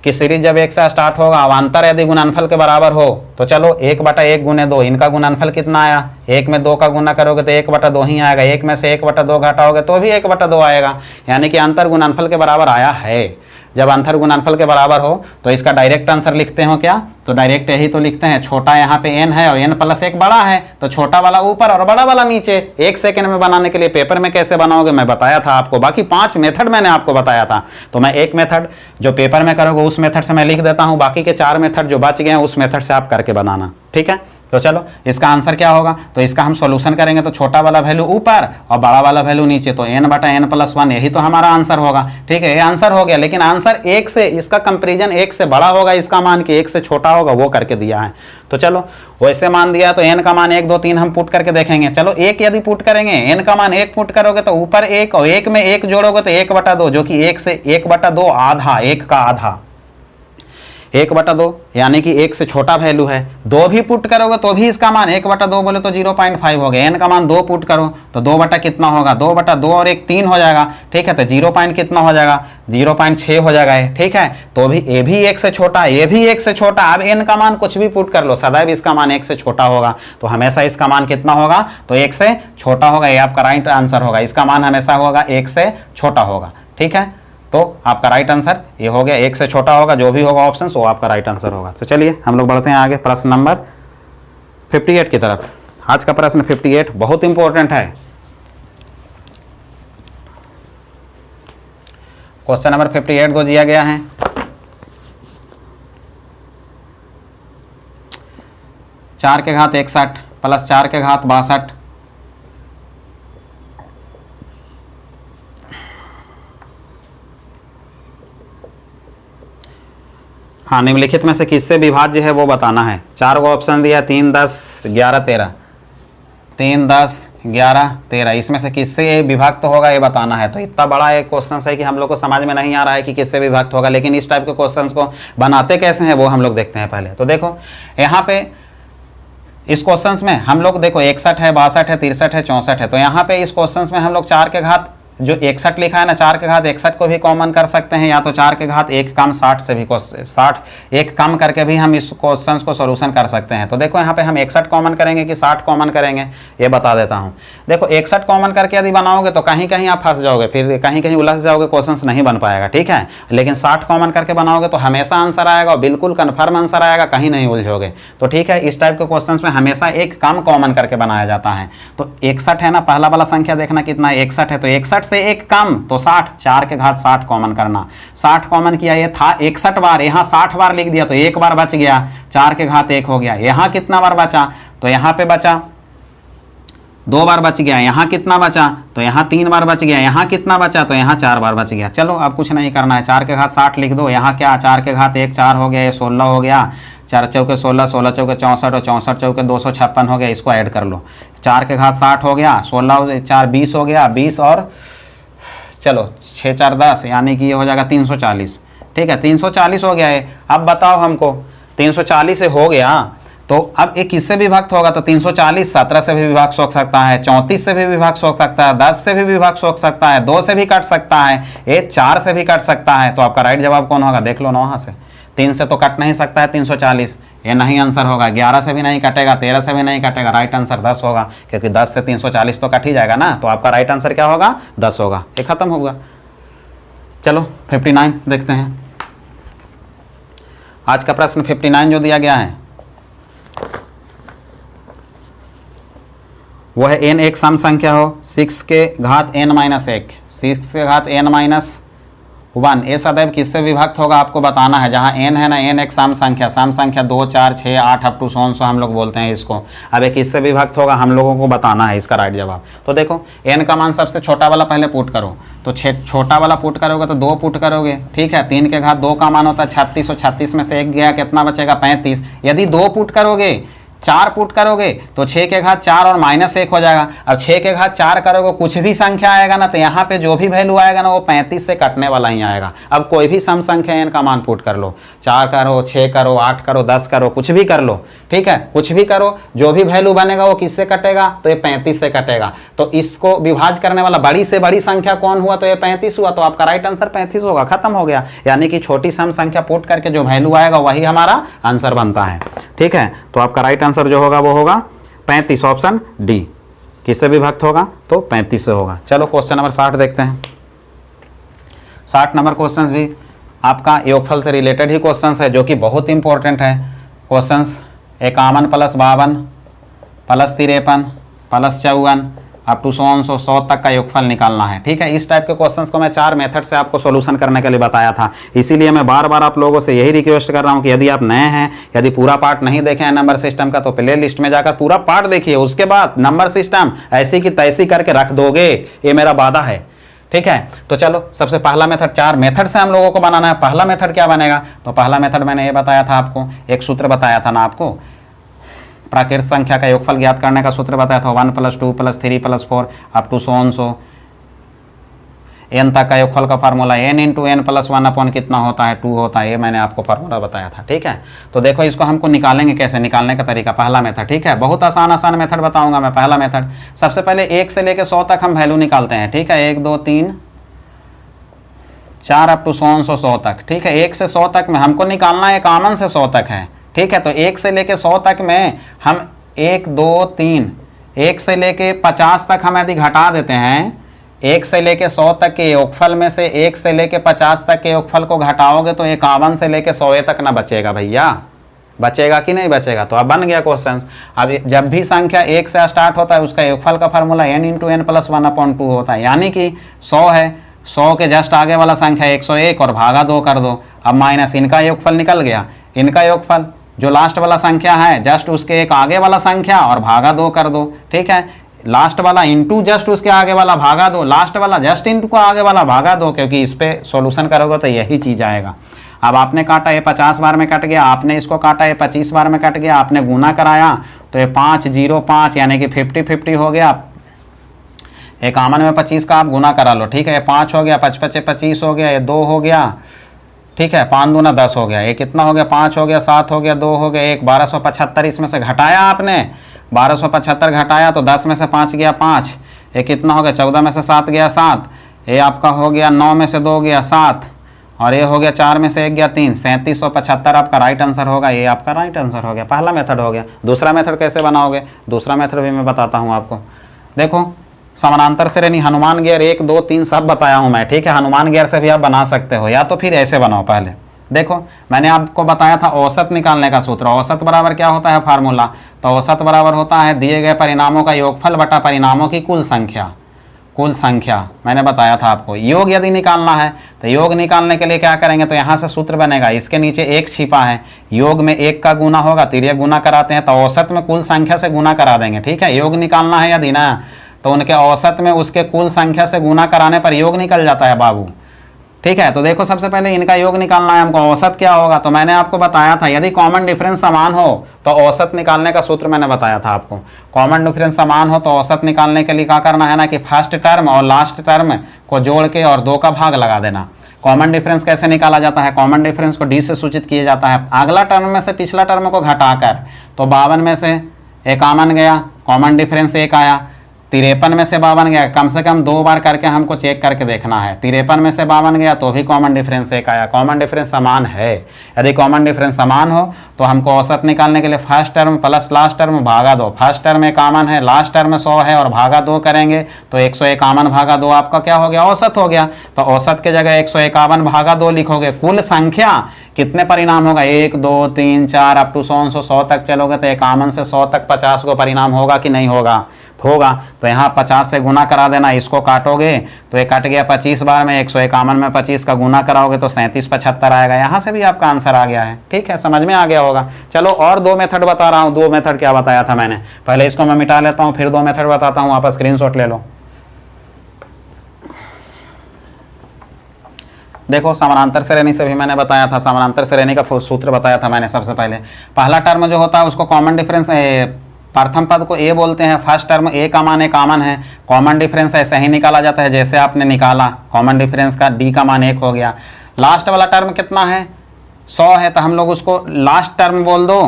कि सीरीज जब 1 से स्टार्ट होगा, अवान्तर यदि गुणनफल के बराबर हो तो चलो 1/1 गुने 2, इनका गुणनफल कितना आया, 1 में 2 का गुना करोगे तो 1/2 ही आएगा, 1 में से 1/2 घटाओगे तो भी 1/2 आएगा, यानी कि अंतर गुणनफल के बराबर आया है। जब अंतर गुणनफल के बराबर हो तो इसका डायरेक्ट आंसर लिखते हो क्या, तो डायरेक्ट यही तो लिखते हैं। छोटा यहाँ पे n है और n+1 बड़ा है, तो छोटा वाला ऊपर और बड़ा वाला नीचे। 1 सेकंड में बनाने के लिए पेपर में कैसे बनाओगे मैं बताया था आपको, बाकी 5 मेथड मैंने आपको बताया था। तो मैं एक मेथड जो पेपर में करोगे उस मेथड से मैं लिख देता हूँ, बाकी के 4 मेथड जो बच गए हैं उस मेथड से आप करके बनाना। ठीक है, तो चलो इसका आंसर क्या होगा, तो इसका हम सॉल्यूशन करेंगे तो छोटा वाला वैल्यू ऊपर और बड़ा वाला वैल्यू नीचे, तो n/n+1 यही तो हमारा आंसर होगा। ठीक है, ये आंसर हो गया, लेकिन आंसर 1 से, इसका कंपैरिजन 1 से बड़ा होगा, इसका मान कि 1 से छोटा होगा वो करके दिया है। तो चलो वैसे मान दिया तो n का मान 1 2 3 हम पुट करके देखेंगे। चलो 1 यदि पुट करेंगे, n का मान 1 पुट करोगे तो ऊपर 1 और 1 में 1 जोड़ोगे तो 1/2, जो कि 1 से 1/2 आधा, 1 का आधा 1/2, यानी कि 1 से छोटा वैल्यू है। 2 भी पुट करोगे तो भी इसका मान 1/2 बोले तो 0.5 हो गया। n का मान 2 पुट करो तो 2 बटा कितना होगा, 2/2 और 1 3 हो जाएगा। ठीक है, तो 0 पॉइंट कितना हो जाएगा, 0.6 हो जाएगा। ठीक है, तो भी ये भी 1 से छोटा, ये भी 1 से छोटा। अब n का मान कुछ भी पुट कर लो, सदैव इसका मान 1 से छोटा होगा, तो हमेशा इसका मान कितना होगा, तो 1 से छोटा होगा। ये आपका राइट आंसर होगा, इसका मान हमेशा होगा 1 से छोटा होगा। ठीक है, तो आपका राइट आंसर ये हो गया, 1 से छोटा होगा, जो भी होगा ऑप्शन वो आपका राइट आंसर होगा। तो चलिए हम लोग बढ़ते हैं आगे प्रश्न नंबर 58 की तरफ। आज का प्रश्न 58 बहुत इंपॉर्टेंट है। क्वेश्चन नंबर 58 जो दिया गया है, चार के घात 61 प्लस 4 के घात 62 हाँ, निम्नलिखित में से किससे विभाज्य है वो बताना है। 4 को ऑप्शन दिया, 3 10 11 13, 3 10 11 13, इसमें से किससे विभक्त होगा ये बताना है। तो इतना बड़ा एक क्वेश्चन है कि हम लोग को समझ में नहीं आ रहा है कि किससे विभक्त होगा, लेकिन इस टाइप के क्वेश्चंस को बनाते कैसे हैं वो हम लोग देखते हैं पहले। तो देखो यहाँ पे इस क्वेश्चंस में हम लोग देखो 61 है, 62 है, 63 है, 64 है। तो यहाँ पे इस क्वेश्चंस में हम लोग 4 के घात जो 61 लिखा है ना, 4 के घात 61 को भी कॉमन कर सकते हैं, या तो 4 के घात 1 कम 60 से भी 60 1 कम करके भी हम इस क्वेश्चन को सॉल्यूशन कर सकते हैं। तो देखो यहाँ पे हम 61 कॉमन करेंगे कि 60 कॉमन करेंगे ये बता देता हूँ। देखो 61 कॉमन करके यदि बनाओगे तो कहीं कहीं आप फंस जाओगे, फिर कहीं कहीं उलझ जाओगे, क्वेश्चन नहीं बन पाएगा। ठीक है, लेकिन 60 कॉमन करके बनाओगे तो हमेशा आंसर आएगा और बिल्कुल कन्फर्म आंसर आएगा, कहीं नहीं उलझोगे। तो ठीक है, इस टाइप के क्वेश्चन में हमेशा एक कम कॉमन करके बनाया जाता है। तो 61 है ना, पहला वाला संख्या देखना कितना है, 61 है, तो 61 से एक कम तो 60, 4 के घात 60 कॉमन करना। 60 कॉमन किया, ये था 61 बार, यहाँ 60 बार लिख दिया तो 1 बार बच गया, 4 के घात 1 हो गया। यहाँ कितना बार बचा, तो यहाँ पे बचा 2 बार बच गया, यहाँ कितना बचा, तो यहाँ 3 बार बच गया, यहाँ कितना बचा, तो यहाँ 4 बार बच गया। चलो अब कुछ नहीं करना है, 4 के घात 60 लिख दो, यहाँ क्या 4 के घात 1 4 हो गया, ये 16 हो गया, 4 चौके 16, 16 चौके 64 और 64 चौके 256 हो गया, इसको ऐड कर लो। 4 के घात 60 हो गया, 16 4 20 हो गया, 20 और चलो 6 4 10, यानी कि ये हो जाएगा 340। ठीक है, 340 हो गया है। अब बताओ हमको 340 से हो गया तो अब एक किससे विभक्त होगा, तो 340 17 से भी विभक्त हो सकता है, 34 से भी विभक्त हो सकता है, 10 से भी विभक्त हो सकता है, 2 से भी कट सकता है, 4 से भी कट सकता है। तो आपका राइट जवाब कौन होगा, देख लो ना वहाँ से। 3 से तो कट नहीं सकता है 340, ये नहीं आंसर होगा। 11 से भी नहीं कटेगा, 13 से भी नहीं कटेगा, राइट आंसर 10 होगा, क्योंकि 10 से 340 तो कट ही जाएगा ना। तो आपका राइट आंसर क्या होगा, 10 होगा। ये खत्म होगा। चलो 59 देखते हैं। आज का प्रश्न 59 जो दिया गया है वो है n एक सम संख्या हो 6 के घात n माइनस 1, 6 के घात n माइनस 1। ये सदैव किससे विभक्त होगा आपको बताना है। जहाँ n है ना, n एक सम संख्या 2 4 6 8 अप टू सो हम लोग बोलते हैं इसको। अब ये किससे विभक्त होगा हम लोगों को बताना है इसका राइट जवाब। तो देखो n का मान सबसे छोटा वाला पहले पुट करो, तो छोटा वाला पुट करोगे तो 2 पुट करोगे। ठीक है, 3 के घात 2 का मान होता है 36 और 36 में से 1 गया, कितना बचेगा 35। यदि 2 पुट करोगे, 4 पुट करोगे तो 6 के घात 4 और माइनस 1 हो जाएगा। अब 6 के घात 4 करोगे, कुछ भी संख्या आएगा ना तो यहाँ पे जो भी वैल्यू आएगा ना वो 35 से कटने वाला ही आएगा। अब कोई भी सम संख्या n का मान पुट कर लो, 4 करो, 6 करो, 8 करो, 10 करो, कुछ भी कर लो। ठीक है, कुछ भी करो, जो भी वैल्यू बनेगा वो किससे कटेगा, तो ये 35 से कटेगा। तो इसको विभाज्य करने वाला बड़ी से बड़ी संख्या कौन हुआ, तो ये 35 हुआ। तो आपका राइट आंसर 35 होगा। खत्म हो गया। यानी कि छोटी सम संख्या पुट करके जो वैल्यू आएगा वही हमारा आंसर बनता है। ठीक है, तो आपका राइट आंसर जो होगा वो होगा 35, ऑप्शन डी। किससे विभक्त होगा, तो 35 से होगा। चलो क्वेश्चन नंबर 60 देखते हैं। 60 नंबर क्वेश्चन भी आपका योगफल से रिलेटेड ही क्वेश्चन है, जो कि बहुत इंपॉर्टेंट है क्वेश्चन। 51 + 52 + 53 + 54 अप टू 100 तक का योगफल निकालना है। ठीक है, इस टाइप के क्वेश्चंस को मैं 4 मेथड से आपको सॉल्यूशन करने के लिए बताया था। इसीलिए मैं बार बार आप लोगों से यही रिक्वेस्ट कर रहा हूं कि यदि आप नए हैं, यदि पूरा पार्ट नहीं देखे हैं नंबर सिस्टम का, तो प्ले लिस्ट में जाकर पूरा पार्ट देखिए, उसके बाद नंबर सिस्टम ऐसी की तैसी करके रख दोगे, ये मेरा वादा है। ठीक है, तो चलो सबसे पहला मेथड, 4 मेथड से हम लोगों को बनाना है। पहला मेथड क्या बनेगा, तो पहला मेथड मैंने ये बताया था आपको, एक सूत्र बताया था ना आपको, प्राकृत संख्या का योगफल ज्ञात करने का सूत्र बताया था, 1 + 2 + 3 + 4 अप टू 100 n तक का योगफल का फार्मूला n × n + 1 अपॉन कितना होता है, 2 होता है। ये मैंने आपको फार्मूला बताया था। ठीक है, तो देखो इसको हमको निकालेंगे कैसे, निकालने का तरीका, पहला मेथड। ठीक है, बहुत आसान मेथड बताऊंगा मैं। पहला मेथड, सबसे पहले 1 से लेकर 100 तक हम वैल्यू निकालते हैं। ठीक है, 1 2 3 4 अप टू 100 तक। ठीक है, 1 से 100 तक में हमको निकालना है, कॉमन से 100 तक है। ठीक है, तो 1 से लेके 100 तक में हम 1 2 3, 1 से लेके 50 तक हम यदि घटा देते हैं, 1 से लेके 100 तक के योगफल में से 1 से लेके 50 तक के योगफल को घटाओगे तो 51 से लेके 100 तक ना बचेगा भैया, बचेगा कि नहीं बचेगा। तो अब बन गया क्वेश्चन। अब जब भी संख्या 1 से स्टार्ट होता है उसका योगफल का फार्मूला n × n + 1/2 होता है। यानी कि 100 है, 100 के जस्ट आगे वाला संख्या 101 और भागा 2 कर दो। अब माइनस इनका योगफल निकल गया, इनका योगफल जो लास्ट वाला संख्या है जस्ट उसके एक आगे वाला संख्या और भागा 2 कर दो। ठीक है, लास्ट वाला इंटू जस्ट उसके आगे वाला भागा दो, लास्ट वाला जस्ट इंटू का आगे वाला भागा दो, क्योंकि इस पे सॉल्यूशन करोगे तो यही चीज आएगा। अब आपने काटा, ये 50 बार में कट गया, आपने इसको काटा, ये 25 बार में कट गया, आपने गुना कराया तो ये 5 0 5 यानी कि 50-50 हो गया। 51 में 25 का आप गुना करा लो। ठीक है, ये 5 हो गया, 55 25 हो गया, ये 2 हो गया। ठीक है, 5 दूना 10 हो गया, ये कितना हो गया, 5 हो गया, 7 हो गया, 2 हो गया, 1 1275 इसमें से घटाया आपने, 1275 घटाया तो 10 में से 5 गया 5, ये कितना हो गया, 14 में से 7 गया 7, ये आपका हो गया 9 में से 2 गया 7, और ये हो गया 4 में से 1 गया 3, 3775 आपका राइट आंसर होगा। ये आपका राइट आंसर हो गया, पहला मेथड हो गया। दूसरा मेथड कैसे बनाओगे, दूसरा मेथड भी मैं बताता हूँ आपको। देखो समानांतर श्रेणी, हनुमान गियर 1 2 3 सब बताया हूँ मैं। ठीक है, हनुमान गियर से भी आप बना सकते हो, या तो फिर ऐसे बनाओ। पहले देखो मैंने आपको बताया था औसत निकालने का सूत्र। औसत बराबर क्या होता है फार्मूला, तो औसत बराबर होता है दिए गए परिणामों का योगफल बटा परिणामों की कुल संख्या। कुल संख्या मैंने बताया था आपको। योग यदि निकालना है तो योग निकालने के लिए क्या करेंगे, तो यहाँ से सूत्र बनेगा, इसके नीचे एक छिपा है, योग में एक का गुना होगा, तिर्यक गुना कराते हैं तो औसत में कुल संख्या से गुना करा देंगे। ठीक है, योग निकालना है यदि ना तो उनके औसत में उसके कुल संख्या से गुना कराने पर योग निकल जाता है बाबू। ठीक है, तो देखो सबसे पहले इनका योग निकालना है हमको। औसत क्या होगा, तो मैंने आपको बताया था यदि कॉमन डिफरेंस समान हो तो औसत निकालने का सूत्र मैंने बताया था आपको। कॉमन डिफरेंस समान हो तो औसत निकालने के लिए क्या करना है ना कि फर्स्ट टर्म और लास्ट टर्म को जोड़ के और 2 का भाग लगा देना। कॉमन डिफरेंस कैसे निकाला जाता है, कॉमन डिफरेंस को डी से सूचित किया जाता है। अगला टर्म में से पिछला टर्म को घटाकर, तो 52 में से 51 गया, कॉमन डिफरेंस 1 आया। 53 में से 52 गया, कम से कम 2 बार करके हमको चेक करके देखना है। 53 में से 52 गया तो भी कॉमन डिफरेंस 1 आया। कॉमन डिफरेंस समान है, यदि कॉमन डिफरेंस समान हो तो हमको औसत निकालने के लिए first term plus last term भागा 2। फर्स्ट टर्म में 51 है, लास्ट टर्म में 100 है और भागा 2 करेंगे तो 151 भागा 2 आपका क्या हो गया, औसत हो गया। तो औसत के जगह 151 भागा 2 लिखोगे। कुल संख्या कितने परिणाम होगा, 1 2 3 4 अप टू 100 तक चलोगे तो 51 से 100 तक 50 को परिणाम होगा कि नहीं होगा, होगा। तो यहाँ 50 से गुना करा देना, इसको काटोगे तो ये कट गया 25 बार में, 151 में 25 का गुना कराओगे तो 37 75 आएगा। यहाँ से भी आपका आंसर आ गया है। ठीक है, समझ में आ गया होगा। चलो और 2 मेथड बता रहा हूँ। 2 मेथड क्या बताया था मैंने, पहले इसको मैं मिटा लेता हूँ फिर 2 मेथड बताता हूँ, आप स्क्रीनशॉट ले लो। देखो समानांतर श्रेणी से भी मैंने बताया था, समानांतर श्रेणी का सूत्र बताया था मैंने। सबसे पहले पहला टर्म जो होता है उसको कॉमन डिफरेंस, प्रथम पद को ए बोलते हैं। फर्स्ट टर्म ए का मान कॉमन है, कॉमन डिफरेंस ऐसे ही निकाला जाता है जैसे आपने निकाला। कॉमन डिफरेंस का डी का मान 1 हो गया। लास्ट वाला टर्म कितना है, 100 है, तो हम लोग उसको लास्ट टर्म बोल दो,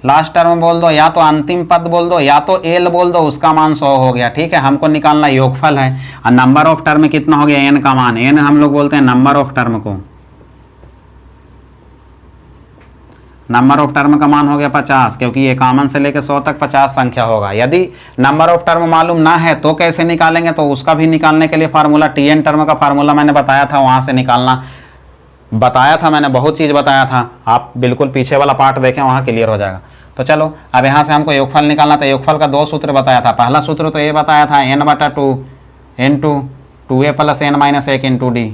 लास्ट टर्म बोल दो, या तो अंतिम पद बोल दो या तो एल बोल दो, उसका मान 100 हो गया। ठीक है, हमको निकालना योगफल है। और नंबर ऑफ टर्म कितना हो गया, एन का मान, एन हम लोग बोलते हैं नंबर ऑफ टर्म को। नंबर ऑफ टर्म का मान हो गया 50, क्योंकि ये कॉमन से लेकर 100 तक 50 संख्या होगा। यदि नंबर ऑफ टर्म मालूम ना है तो कैसे निकालेंगे, तो उसका भी निकालने के लिए फार्मूला, टीएन टर्म का फार्मूला मैंने बताया था, वहाँ से निकालना बताया था मैंने, बहुत चीज़ बताया था। आप बिल्कुल पीछे वाला पार्ट देखें, वहाँ क्लियर हो जाएगा। तो चलो अब यहाँ से हमको योगफल निकालना था। योगफल का 2 सूत्र बताया था। पहला सूत्र तो ये बताया था n/2 into 2a + n - 1 into D.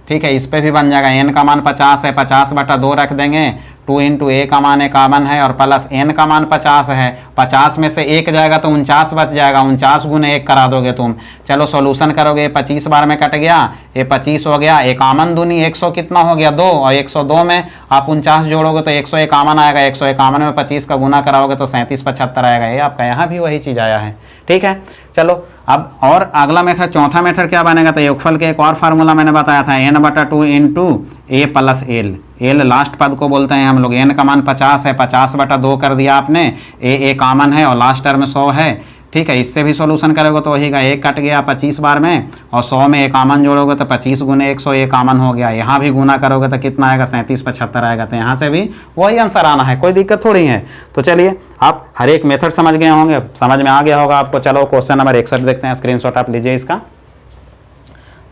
ठीक है, इस पे भी बन जाएगा। n का मान 50 है, 50/2 रख देंगे, 2 इंटू a का मान कॉमन है और प्लस n का मान 50 है। 50 में से 1 जाएगा तो 49 बच जाएगा, 49 गुने 1 करा दोगे तुम। चलो सॉल्यूशन करोगे, 25 बार में कट गया, ये 25 हो गया। कॉमन दूनी 100 कितना हो गया, 2, और 102 में आप 49 जोड़ोगे तो 151 आएगा। 151 में 25 का गुना कराओगे तो 37 75 आएगा। ये आपका यहाँ भी वही चीज़ आया है। ठीक है, चलो अब और अगला मेथड, चौथा मेथड क्या बनेगा, तो योगफल के एक और फार्मूला मैंने बताया था, n/2 into a + l। L last पद को बोलते हैं हम लोग। n का मान 50 है, 50/2 कर दिया आपने, a कॉमन है और लास्ट टर्म 100 है। ठीक है, इससे भी सॉल्यूशन करोगे तो वही का 1 कट गया 25 बार में, और 100 में a कॉमन जोड़ोगे तो 25 गुने 100 a कॉमन हो गया। यहाँ भी गुना करोगे तो कितना आएगा, 37 75 आएगा। तो यहाँ से भी वही आंसर आना है, कोई दिक्कत थोड़ी है। तो चलिए आप हर एक मेथड समझ गए होंगे, समझ में आ गया होगा आपको। चलो क्वेश्चन नंबर 61 देखते हैं, स्क्रीनशॉट आप लीजिए इसका।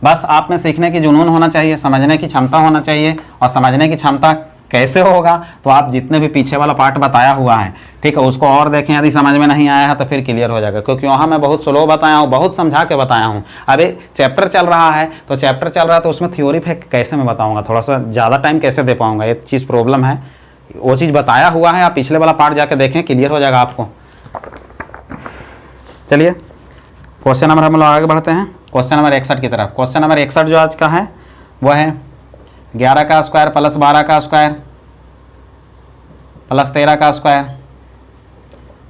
बस आप में सीखने की जुनून होना चाहिए, समझने की क्षमता होना चाहिए। और समझने की क्षमता कैसे होगा, तो आप जितने भी पीछे वाला पार्ट बताया हुआ है, ठीक है, उसको और देखें। यदि समझ में नहीं आया है तो फिर क्लियर हो जाएगा, क्योंकि वहाँ मैं बहुत स्लो बताया हूँ, बहुत समझा के बताया हूँ। अभी चैप्टर चल रहा है, तो चैप्टर चल रहा है तो उसमें थ्योरी पे कैसे मैं बताऊँगा, थोड़ा सा ज़्यादा टाइम कैसे दे पाऊँगा, ये चीज़ प्रॉब्लम है। वो चीज़ बताया हुआ है, आप पिछले वाला पार्ट जाके देखें, क्लियर हो जाएगा आपको। चलिए क्वेश्चन नंबर हम लोग आगे बढ़ते हैं, क्वेश्चन नंबर 61 की तरफ। क्वेश्चन नंबर 61 जो आज का है वह है 11 का स्क्वायर प्लस 12 का स्क्वायर प्लस 13 का स्क्वायर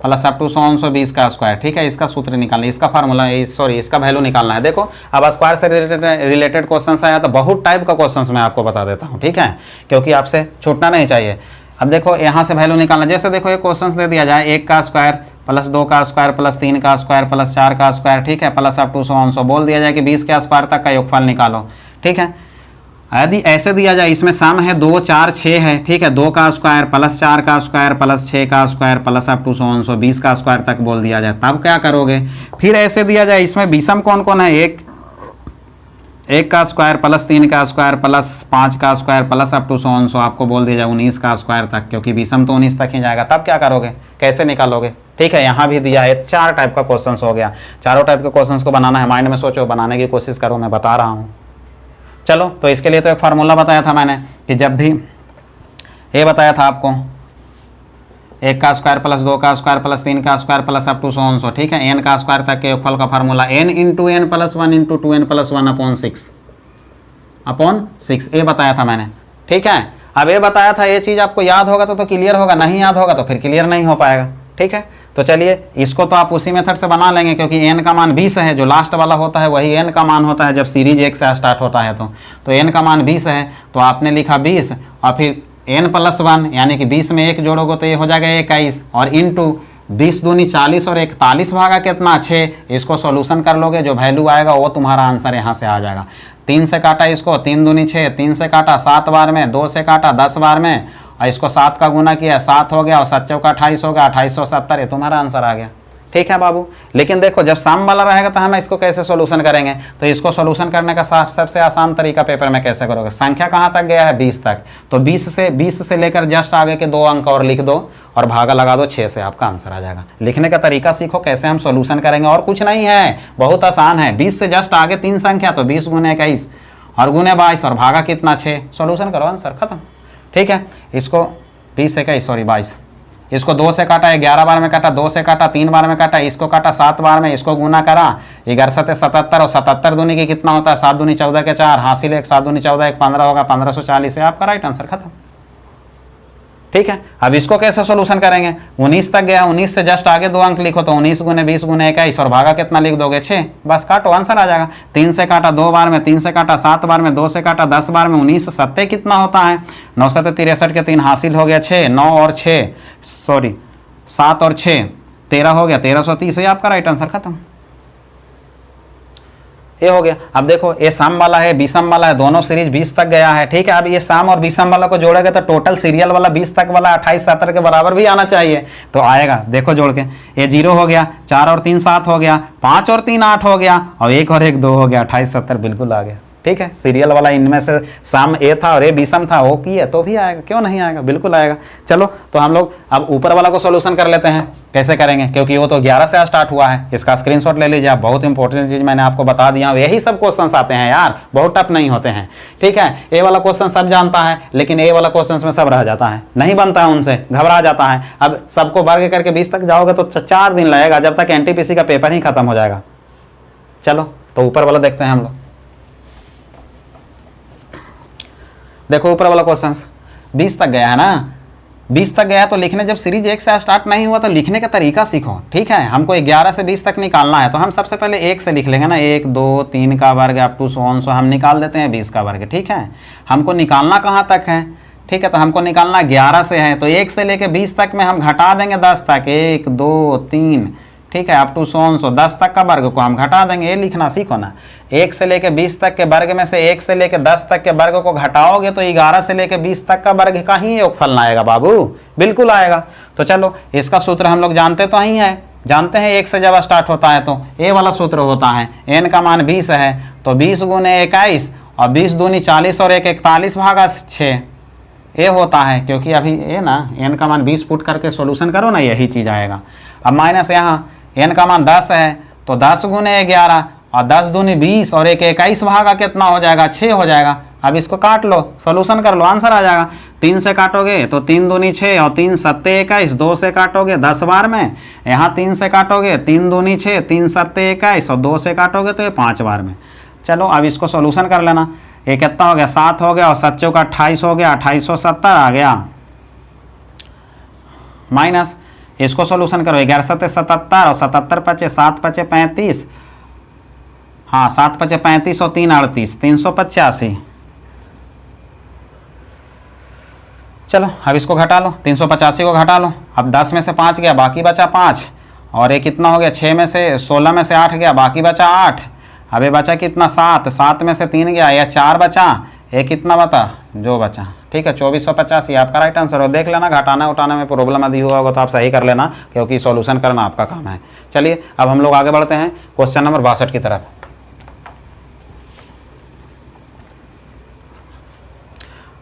प्लस अप टू 120 का स्क्वायर। ठीक है, इसका सूत्र निकालना, इसका फार्मूला, सॉरी इसका वैल्यू निकालना है। देखो अब स्क्वायर से रिलेटेड क्वेश्चन आया तो बहुत टाइप का क्वेश्चन मैं आपको बता देता हूँ। ठीक है, क्योंकि आपसे छूटना नहीं चाहिए। अब देखो यहाँ से वैल्यू निकालना, जैसे देखो ये क्वेश्चन दे दिया जाए 1 का स्क्वायर प्लस 2 का स्क्वायर प्लस 3 का स्क्वायर प्लस 4 का स्क्वायर। ठीक है, प्लस अप टू 100 बोल दिया जाए कि 20 के स्क्वायर तक का योगफल निकालो। ठीक है, यदि ऐसे दिया जाए, इसमें सम है 2 4 6 है। ठीक है, 2 का स्क्वायर प्लस 4 का स्क्वायर प्लस 6 का स्क्वायर प्लस अप टू 120 का स्क्वायर तक बोल दिया जाए, तब क्या करोगे। फिर ऐसे दिया जाए, इसमें विषम कौन कौन है, 1 का स्क्वायर प्लस 3 का स्क्वायर प्लस 5 का square plus up to so on so आपको बोल दिया जाए 19 का स्क्वायर तक, क्योंकि विषम तो 19 तक ही जाएगा। तब क्या करोगे, कैसे निकालोगे? ठीक है, यहाँ भी दिया है 4 टाइप का क्वेश्चन हो गया। चारों टाइप के क्वेश्चन को बनाना है, माइंड में सोचो, बनाने की कोशिश करो, मैं बता रहा हूँ। चलो, तो इसके लिए तो एक फार्मूला बताया था मैंने कि जब भी ये बताया था आपको 1 का स्क्वायर प्लस 2 का स्क्वायर प्लस 3 का square plus up to so on so, ठीक है, n का स्क्वायर तक के योगफल का formula n into n plus 1 into 2n plus 1 upon 6 ये बताया था मैंने। ठीक है, अब ये बताया था, ये चीज़ आपको याद होगा तो क्लियर होगा, नहीं याद होगा तो फिर क्लियर नहीं हो पाएगा। ठीक है, तो चलिए इसको तो आप उसी मेथड से बना लेंगे, क्योंकि n का मान 20 है, जो लास्ट वाला होता है वही n का मान होता है जब सीरीज 1 से स्टार्ट होता है। तो n का मान 20 है, तो आपने लिखा 20 और फिर n प्लस 1 यानी कि 20 में 1 जोड़ोगे तो ये हो जाएगा 21 और इंटू 20 दूनी 40 और 41 भागा कितना 6। इसको सॉल्यूशन कर लोगे, जो वैल्यू आएगा वो तुम्हारा आंसर यहाँ से आ जाएगा। 3 से काटा इसको, 3 दूनी 6, 3 से काटा 7 बार में, 2 से काटा 10 बार में और इसको 7 का गुना किया 7 हो गया और 7 चौका 28 हो गया, 2870 ये तुम्हारा आंसर आ गया। ठीक है बाबू, लेकिन देखो जब साम वाला रहेगा तो हम इसको कैसे सॉल्यूशन करेंगे, तो इसको सॉल्यूशन करने का सबसे आसान तरीका पेपर में कैसे करोगे, संख्या कहाँ तक गया है 20 तक, तो 20 से लेकर जस्ट आगे के 2 अंक और लिख दो और भागा लगा दो 6 से, आपका आंसर आ जाएगा। लिखने का तरीका सीखो कैसे हम सॉल्यूशन करेंगे, और कुछ नहीं है, बहुत आसान है। 20 से जस्ट आगे 3 संख्या तो 20 गुने 21 और गुने 22 और भागा कितना 6, सॉल्यूशन करो, आंसर खत्म। ठीक है, इसको 20 से 22, इसको 2 से काटा 11 बार में काटा, 2 से काटा 3 बार में काटा, इसको काटा 7 बार में, इसको गुना करा 11 7 77 और 77 दूनी की कितना होता है 7 दूनी 14 के 4, हासिल 1 7 दूनी 14 1 15 होगा 1540 है आपका राइट आंसर, खत्म। ठीक है, अब इसको कैसे सॉल्यूशन करेंगे, 19 तक गया, 19 से जस्ट आगे 2 अंक लिखो तो 19 गुने 20 गुने 21 और भागा कितना लिख दोगे 6, बस काटो आंसर आ जाएगा। 3 से काटा 2 बार में, 3 से काटा 7 बार में, 2 से काटा 10 बार में, 19 7 कितना होता है 9 7 63 के 3 हासिल हो गया 6, 9 और 6 सॉरी 7 और 6 13 हो गया 1330 है आपका राइट आंसर, खत्म। ये हो गया। अब देखो ये साम वाला है विषम वाला है, दोनों सीरीज 20 तक गया है। ठीक है, अब ये साम और विषम वाला को जोड़ेगा तो टोटल सीरियल वाला 20 तक वाला 28 70 के बराबर भी आना चाहिए, तो आएगा। देखो जोड़ के ये 0 हो गया, 4 और 3 7 हो गया, 5 और 3 8 हो गया और 1 और 1 2 हो गया, 28 70 बिल्कुल आ गया। ठीक है, सीरियल वाला इनमें से साम ए था और ये विषम था, वो की है तो भी आएगा, क्यों नहीं आएगा, बिल्कुल आएगा। चलो तो हम लोग अब ऊपर वाला को सॉल्यूशन कर लेते हैं, कैसे करेंगे, क्योंकि वो तो 11 से स्टार्ट हुआ है। इसका स्क्रीनशॉट ले लीजिए आप, बहुत इंपॉर्टेंट चीज मैंने आपको बता दिया हूँ। यही सब क्वेश्चंस आते हैं यार, बहुत टफ नहीं होते हैं। ठीक है, ए वाला क्वेश्चन सब जानता है, लेकिन ए वाला क्वेश्चन में सब रह जाता है, नहीं बनता है उनसे, घबरा जाता है। अब सबको वर्ग करके 20 तक जाओगे तो 4 दिन लगेगा, जब तक NTPC का पेपर ही खत्म हो जाएगा। चलो तो ऊपर वाला देखते हैं हम लोग। देखो ऊपर वाला क्वेश्चन 20 तक गया है ना, 20 तक गया तो लिखने, जब सीरीज 1 से स्टार्ट नहीं हुआ तो लिखने का तरीका सीखो। ठीक है, हमको 11 से 20 तक निकालना है, तो हम सबसे पहले 1 से लिख लेंगे ना, 1 2 3 का वर्ग up to so on so हम निकाल देते हैं 20 का वर्ग। ठीक है, हमको निकालना कहाँ तक है, ठीक है, तो हमको निकालना 11 से है, तो 1 से लेके 20 तक में हम घटा देंगे 10 तक, 1 2 3, ठीक है, up to so on so 10 तक का वर्ग को हम घटा देंगे। ये लिखना सीखो ना, 1 से लेके 20 तक के वर्ग में से 1 से लेके 10 तक के वर्ग को घटाओगे तो 11 से लेके 20 तक का वर्ग का ही योगफल ना आएगा बाबू, बिल्कुल आएगा। तो चलो इसका सूत्र हम लोग जानते तो ही है, जानते हैं 1 से जब स्टार्ट होता है तो ए वाला सूत्र होता है, n का मान 20 है तो 20 गुने 21 और 20 दूनी 40 और 1 41 भागा 6 ये होता है, क्योंकि अभी ये ना n का मान 20 पुट करके सॉल्यूशन करो ना, यही चीज़ आएगा। अब माइनस यहाँ n का मान 10 है तो 10 गुने 11 और 10 दूनी 20 और 1 21 भागा कितना हो जाएगा 6 हो जाएगा। अब इसको काट लो, सॉल्यूशन कर लो, आंसर आ जाएगा। 3 से काटोगे तो 3 दूनी 6 और 3 7 21, 2 से काटोगे 10 बार में, यहाँ 3 से काटोगे 3 दूनी 6, 3 7 21 और 2 से काटोगे तो ये 5 बार में। चलो अब इसको सॉल्यूशन कर लेना, ये कितना हो गया 7 हो गया और 7 चौका 28 हो गया, 2870 आ गया, माइनस इसको सॉल्यूशन करो, 11 7 77 और 77 पचे 7 पचे 35, हाँ 7 पचे 35 और 3 38 385। चलो अब इसको घटा लो, 385 को घटा लो। अब 10 में से 5 गया, बाकी बचा 5 और ये कितना हो गया 6 में से 16 में से 8 गया, बाकी बचा 8। अब ये बचा कितना 7, 7 में से 3 गया, या 4 बचा, ये कितना बता जो बचा। ठीक है, 2485 आपका राइट आंसर हो। देख लेना घटाना उठाने में प्रॉब्लम यदि हुआ होगा तो आप सही कर लेना, क्योंकि सॉल्यूशन करना आपका काम है। चलिए अब हम लोग आगे बढ़ते हैं क्वेश्चन नंबर 62 की तरफ।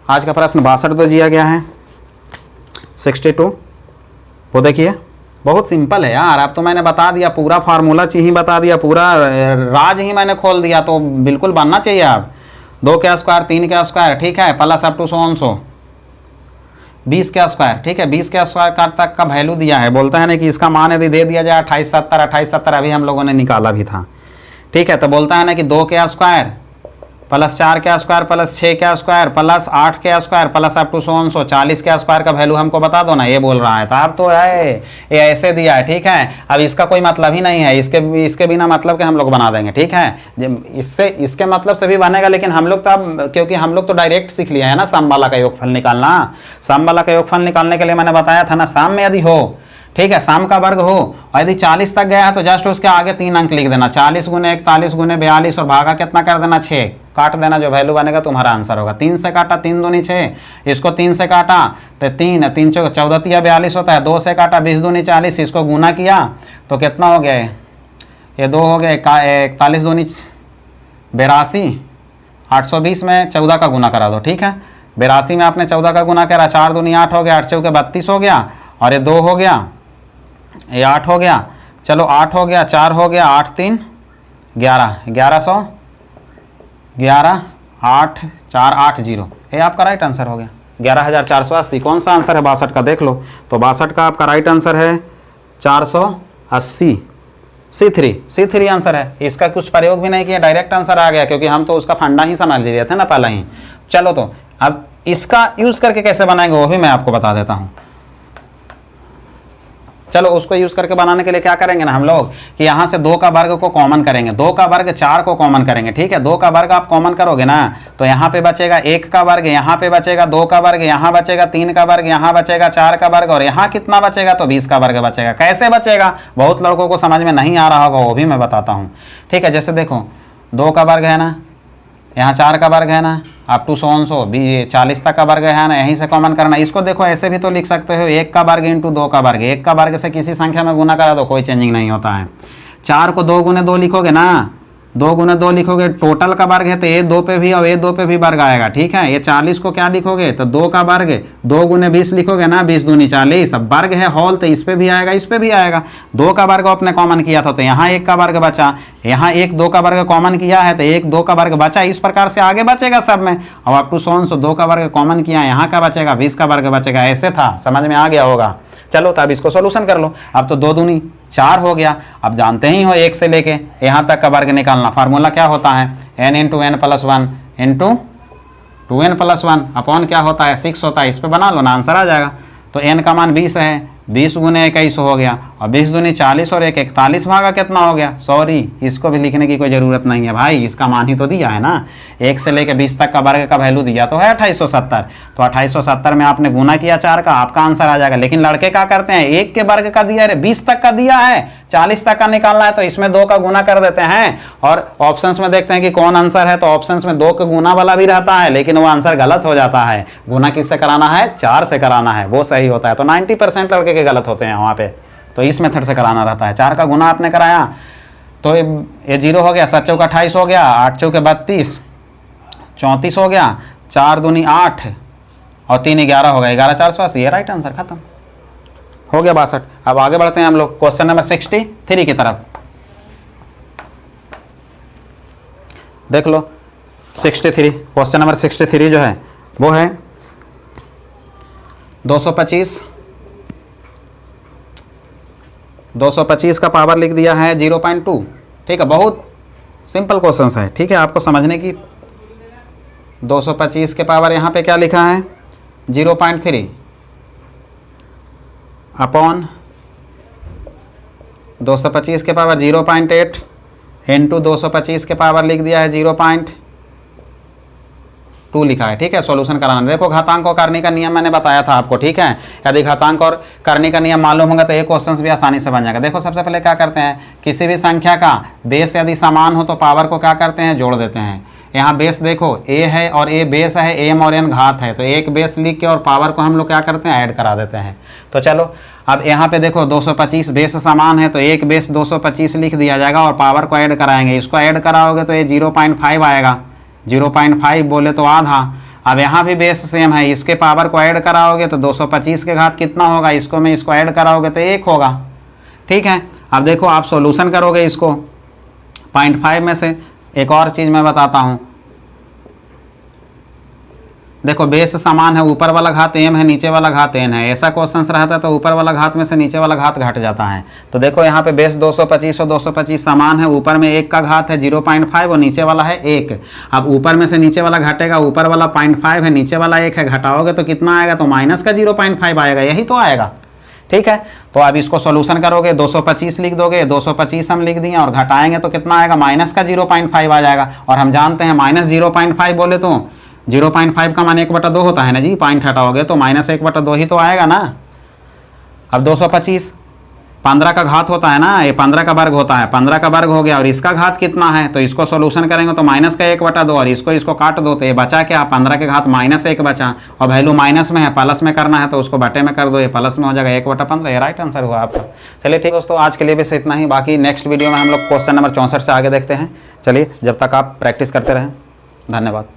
आज का प्रश्न 62 तो दिया गया है, 62 वो देखिए बहुत सिंपल है यार। अब तो मैंने बता दिया, पूरा फार्मूला ही बता दिया, पूरा राज ही मैंने खोल दिया, तो बिल्कुल बनना चाहिए। आप 2 का स्क्वायर 3 का स्क्वायर, ठीक है, प्लस अप टू 100 20 का स्क्वायर, ठीक है, 20 का स्क्वायर तक का वैल्यू दिया है। बोलता है ना कि इसका मान यदि दे दिया जाए 2870 अभी हम लोगों ने निकाला भी था, ठीक है। तो बोलता है ना कि 2 का स्क्वायर प्लस 4 का स्क्वायर प्लस 6 का स्क्वायर प्लस 8 का स्क्वायर प्लस अप टू 100 40 का स्क्वायर का वैल्यू हमको बता दो ना, ये बोल रहा है। तो अब तो है ये ऐसे दिया है, ठीक है। अब इसका कोई मतलब ही नहीं है, इसके बिना मतलब के हम लोग बना देंगे, ठीक है। इससे इसके मतलब से भी बनेगा, लेकिन हम लोग तो अब क्योंकि हम लोग तो डायरेक्ट सीख लिया है ना सम वाला का योगफल निकालना। सम वाला का योगफल निकालने के लिए मैंने बताया था ना, सम में यदि हो, ठीक है, सम का वर्ग हो और यदि 40 तक गया है तो जस्ट उसके आगे 3 अंक लिख देना, 40 गुने 41 गुने 42 और भागा कितना कर देना 6, काट देना, जो वैल्यू बनेगा तुम्हारा आंसर होगा। 3 से काटा 3 दूनी 6, इसको 3 से काटा तो 3 3 14 तिया 42 होता है, 2 से काटा 20 दूनी 40, इसको गुना किया तो कितना हो गया, ये 2 हो गया, 41 दूनी 82, 820 में 14 का गुना करा दो, ठीक है। 82 में आपने 14 का गुना करा, 4 दूनी 8 हो गया, 8 चौके 32 हो गया, और ये 2 हो गया, ये 8 हो गया, चलो 8 हो गया, 4 हो गया, 8 3 11, 11 8 4 8 0, ये आपका राइट आंसर हो गया 11480। कौन सा आंसर है 62 का, देख लो। तो 62 का आपका राइट आंसर है 480, C3 आंसर है। इसका कुछ प्रयोग भी नहीं किया, डायरेक्ट आंसर आ गया, क्योंकि हम तो उसका फंडा ही समझ लिए थे ना पहले ही। चलो तो अब इसका यूज़ करके कैसे बनाएंगे वो भी मैं आपको बता देता हूँ। चलो उसको यूज़ करके बनाने के लिए क्या करेंगे ना हम लोग कि यहाँ से 2 का वर्ग को कॉमन करेंगे, 2 का वर्ग 4 को कॉमन करेंगे, ठीक है। 2 का वर्ग आप कॉमन करोगे ना तो यहाँ पे बचेगा 1 का वर्ग, यहाँ पे बचेगा 2 का वर्ग, यहाँ बचेगा 3 का वर्ग, यहाँ बचेगा 4 का वर्ग, और यहाँ कितना बचेगा तो 20 का वर्ग बचेगा। कैसे बचेगा बहुत लड़कों को समझ में नहीं आ रहा होगा, वो भी मैं बताता हूँ, ठीक है। जैसे देखो 2 का वर्ग है ना, यहाँ 4 का वर्ग है ना, अप टू 100 40 तक का वर्ग है ना, यहीं से कॉमन करना। इसको देखो ऐसे भी तो लिख सकते हो, 1 का वर्ग इंटू 2 का वर्ग, 1 का वर्ग से किसी संख्या में गुना करा दो, कोई चेंजिंग नहीं होता है। 4 को 2 गुने 2 लिखोगे ना, 2 गुने 2 लिखोगे, टोटल का वर्ग है तो ये 2 पे भी और ये 2 पे भी वर्ग आएगा, ठीक है। ये 40 को क्या लिखोगे तो 2 का वर्ग, 2 गुने 20 लिखोगे ना, 20 दूनी 40, अब वर्ग है होल तो इस पे भी आएगा, इस पे भी आएगा। 2 का वर्ग आपने कॉमन किया था तो यहाँ 1 का वर्ग बचा, यहाँ 1 2 का वर्ग कॉमन किया है तो 1 2 का वर्ग बचा, इस प्रकार से आगे बचेगा सब में। अब अप टू 100 2 का वर्ग कॉमन किया, यहाँ का बचेगा, 20 का वर्ग बचेगा। ऐसे था, समझ में आ गया होगा। चलो तो अब इसको सोल्यूशन कर लो। अब तो 2 दूनी 4 हो गया। अब जानते ही हो 1 से लेके यहाँ तक का वर्ग निकालना, फार्मूला क्या होता है, n into n plus 1 into 2n plus 1 upon क्या होता है 6 होता है। इस पर बना लो ना, आंसर आ जाएगा। तो n का मान 20 है, 20 गुने 21 हो गया, और 20 दूनी 40 और 1 41 भागा कितना हो गया, सॉरी इसको भी लिखने की कोई ज़रूरत नहीं है भाई, इसका मान ही तो दिया है ना। 1 से लेकर 20 तक का वर्ग का वैल्यू दिया तो है 2870, तो 2870 में आपने गुना किया 4 का, आपका आंसर आ जाएगा। लेकिन लड़के क्या करते हैं, 1 के वर्ग का दिया है, 20 तक का दिया है, 40 तक का निकालना है तो इसमें 2 का गुना कर देते हैं, और ऑप्शंस में देखते हैं कि कौन आंसर है, तो ऑप्शंस में 2 का गुना वाला भी रहता है, लेकिन वो आंसर गलत हो जाता है। गुना किससे कराना है, 4 से कराना है, वो सही होता है। तो 90% लड़के के गलत होते हैं वहाँ पे, तो इस मेथड से कराना रहता है। 4 का गुना आपने कराया तो ये 0 हो गया, 7 चौका 28 हो गया, 8 चौके 32, 34 हो गया, 4 दूनी 8 और 3 11 हो गया, 11480, ये राइट आंसर, खत्म हो गया 62। अब आगे बढ़ते हैं हम लोग क्वेश्चन नंबर 63 की तरफ। देख लो 63, क्वेश्चन नंबर 63 जो है वो है 225 का पावर लिख दिया है 0.2, ठीक है। बहुत सिंपल क्वेश्चन है, ठीक है, आपको समझने की। 225 के पावर यहाँ पे क्या लिखा है 0.3 अपॉन 225 के पावर 0.8 इंटू 225 के पावर लिख दिया है 0.2 लिखा है, ठीक है। सॉल्यूशन कराना, देखो घातांक और करने का नियम मैंने बताया था आपको, ठीक है। यदि घातांक और करने का नियम मालूम होगा तो ये क्वेश्चन भी आसानी से बन जाएगा। देखो सबसे पहले क्या करते हैं, किसी भी संख्या का बेस यदि समान हो तो पावर को क्या करते हैं, जोड़ देते हैं। यहाँ बेस देखो a है और a बेस है, m और n घात है, तो एक बेस लिख के और पावर को हम लोग क्या करते हैं, ऐड करा देते हैं। तो चलो अब यहाँ पे देखो 225 बेस समान है तो एक बेस 225 लिख दिया जाएगा और पावर को ऐड कराएंगे। इसको ऐड कराओगे तो ये 0.5 आएगा, 0.5 बोले तो आधा, अब यहाँ भी बेस सेम है, इसके पावर को ऐड कराओगे तो 225 के घात कितना होगा, इसको में इसको ऐड कराओगे तो 1 होगा। ठीक है, अब देखो आप सॉल्यूशन करोगे इसको 0.5 में से। एक और चीज़ मैं बताता हूँ, देखो बेस समान है, ऊपर वाला घात m है, नीचे वाला घात n है। ऐसा क्वेश्चन रहता है तो ऊपर वाला घात में से नीचे वाला घात घट जाता है। तो देखो यहाँ पे बेस 225 और 225 समान है, ऊपर में 1 का घात है 0.5 और नीचे वाला है 1। अब ऊपर में से नीचे वाला घटेगा, ऊपर वाला 0.5 है, नीचे वाला 1 है, घटाओगे तो कितना आएगा, तो माइनस का 0.5 आएगा, यही तो आएगा। ठीक है, तो अब इसको सॉल्यूशन करोगे 225 लिख दोगे, 225 हम लिख दिए और घटाएंगे तो कितना आएगा, माइनस का 0.5 आ जाएगा। और हम जानते हैं माइनस 0.5 बोले तो 0.5 का मान 1/2 होता है ना जी, पॉइंट हटाओगे तो माइनस 1/2 ही तो आएगा ना। अब 225 15 का घात होता है ना, ये 15 का वर्ग होता है, 15 का वर्ग हो गया और इसका घात कितना है, तो इसको सॉल्यूशन करेंगे तो माइनस का 1/2 और इसको काट दो तो ये बचा क्या, 15 के घात -1 बचा और वैल्यू माइनस में है, प्लस में करना है तो उसको बटे में कर दो, ये प्लस में हो जाएगा 1/15। ये राइट आंसर हुआ आपका। चलिए ठीक दोस्तों, आज के लिए बस इतना ही, बाकी नेक्स्ट वीडियो में हम लोग क्वेश्चन नंबर 64 से आगे देखते हैं। चलिए, जब तक आप प्रैक्टिस करते रहें, धन्यवाद।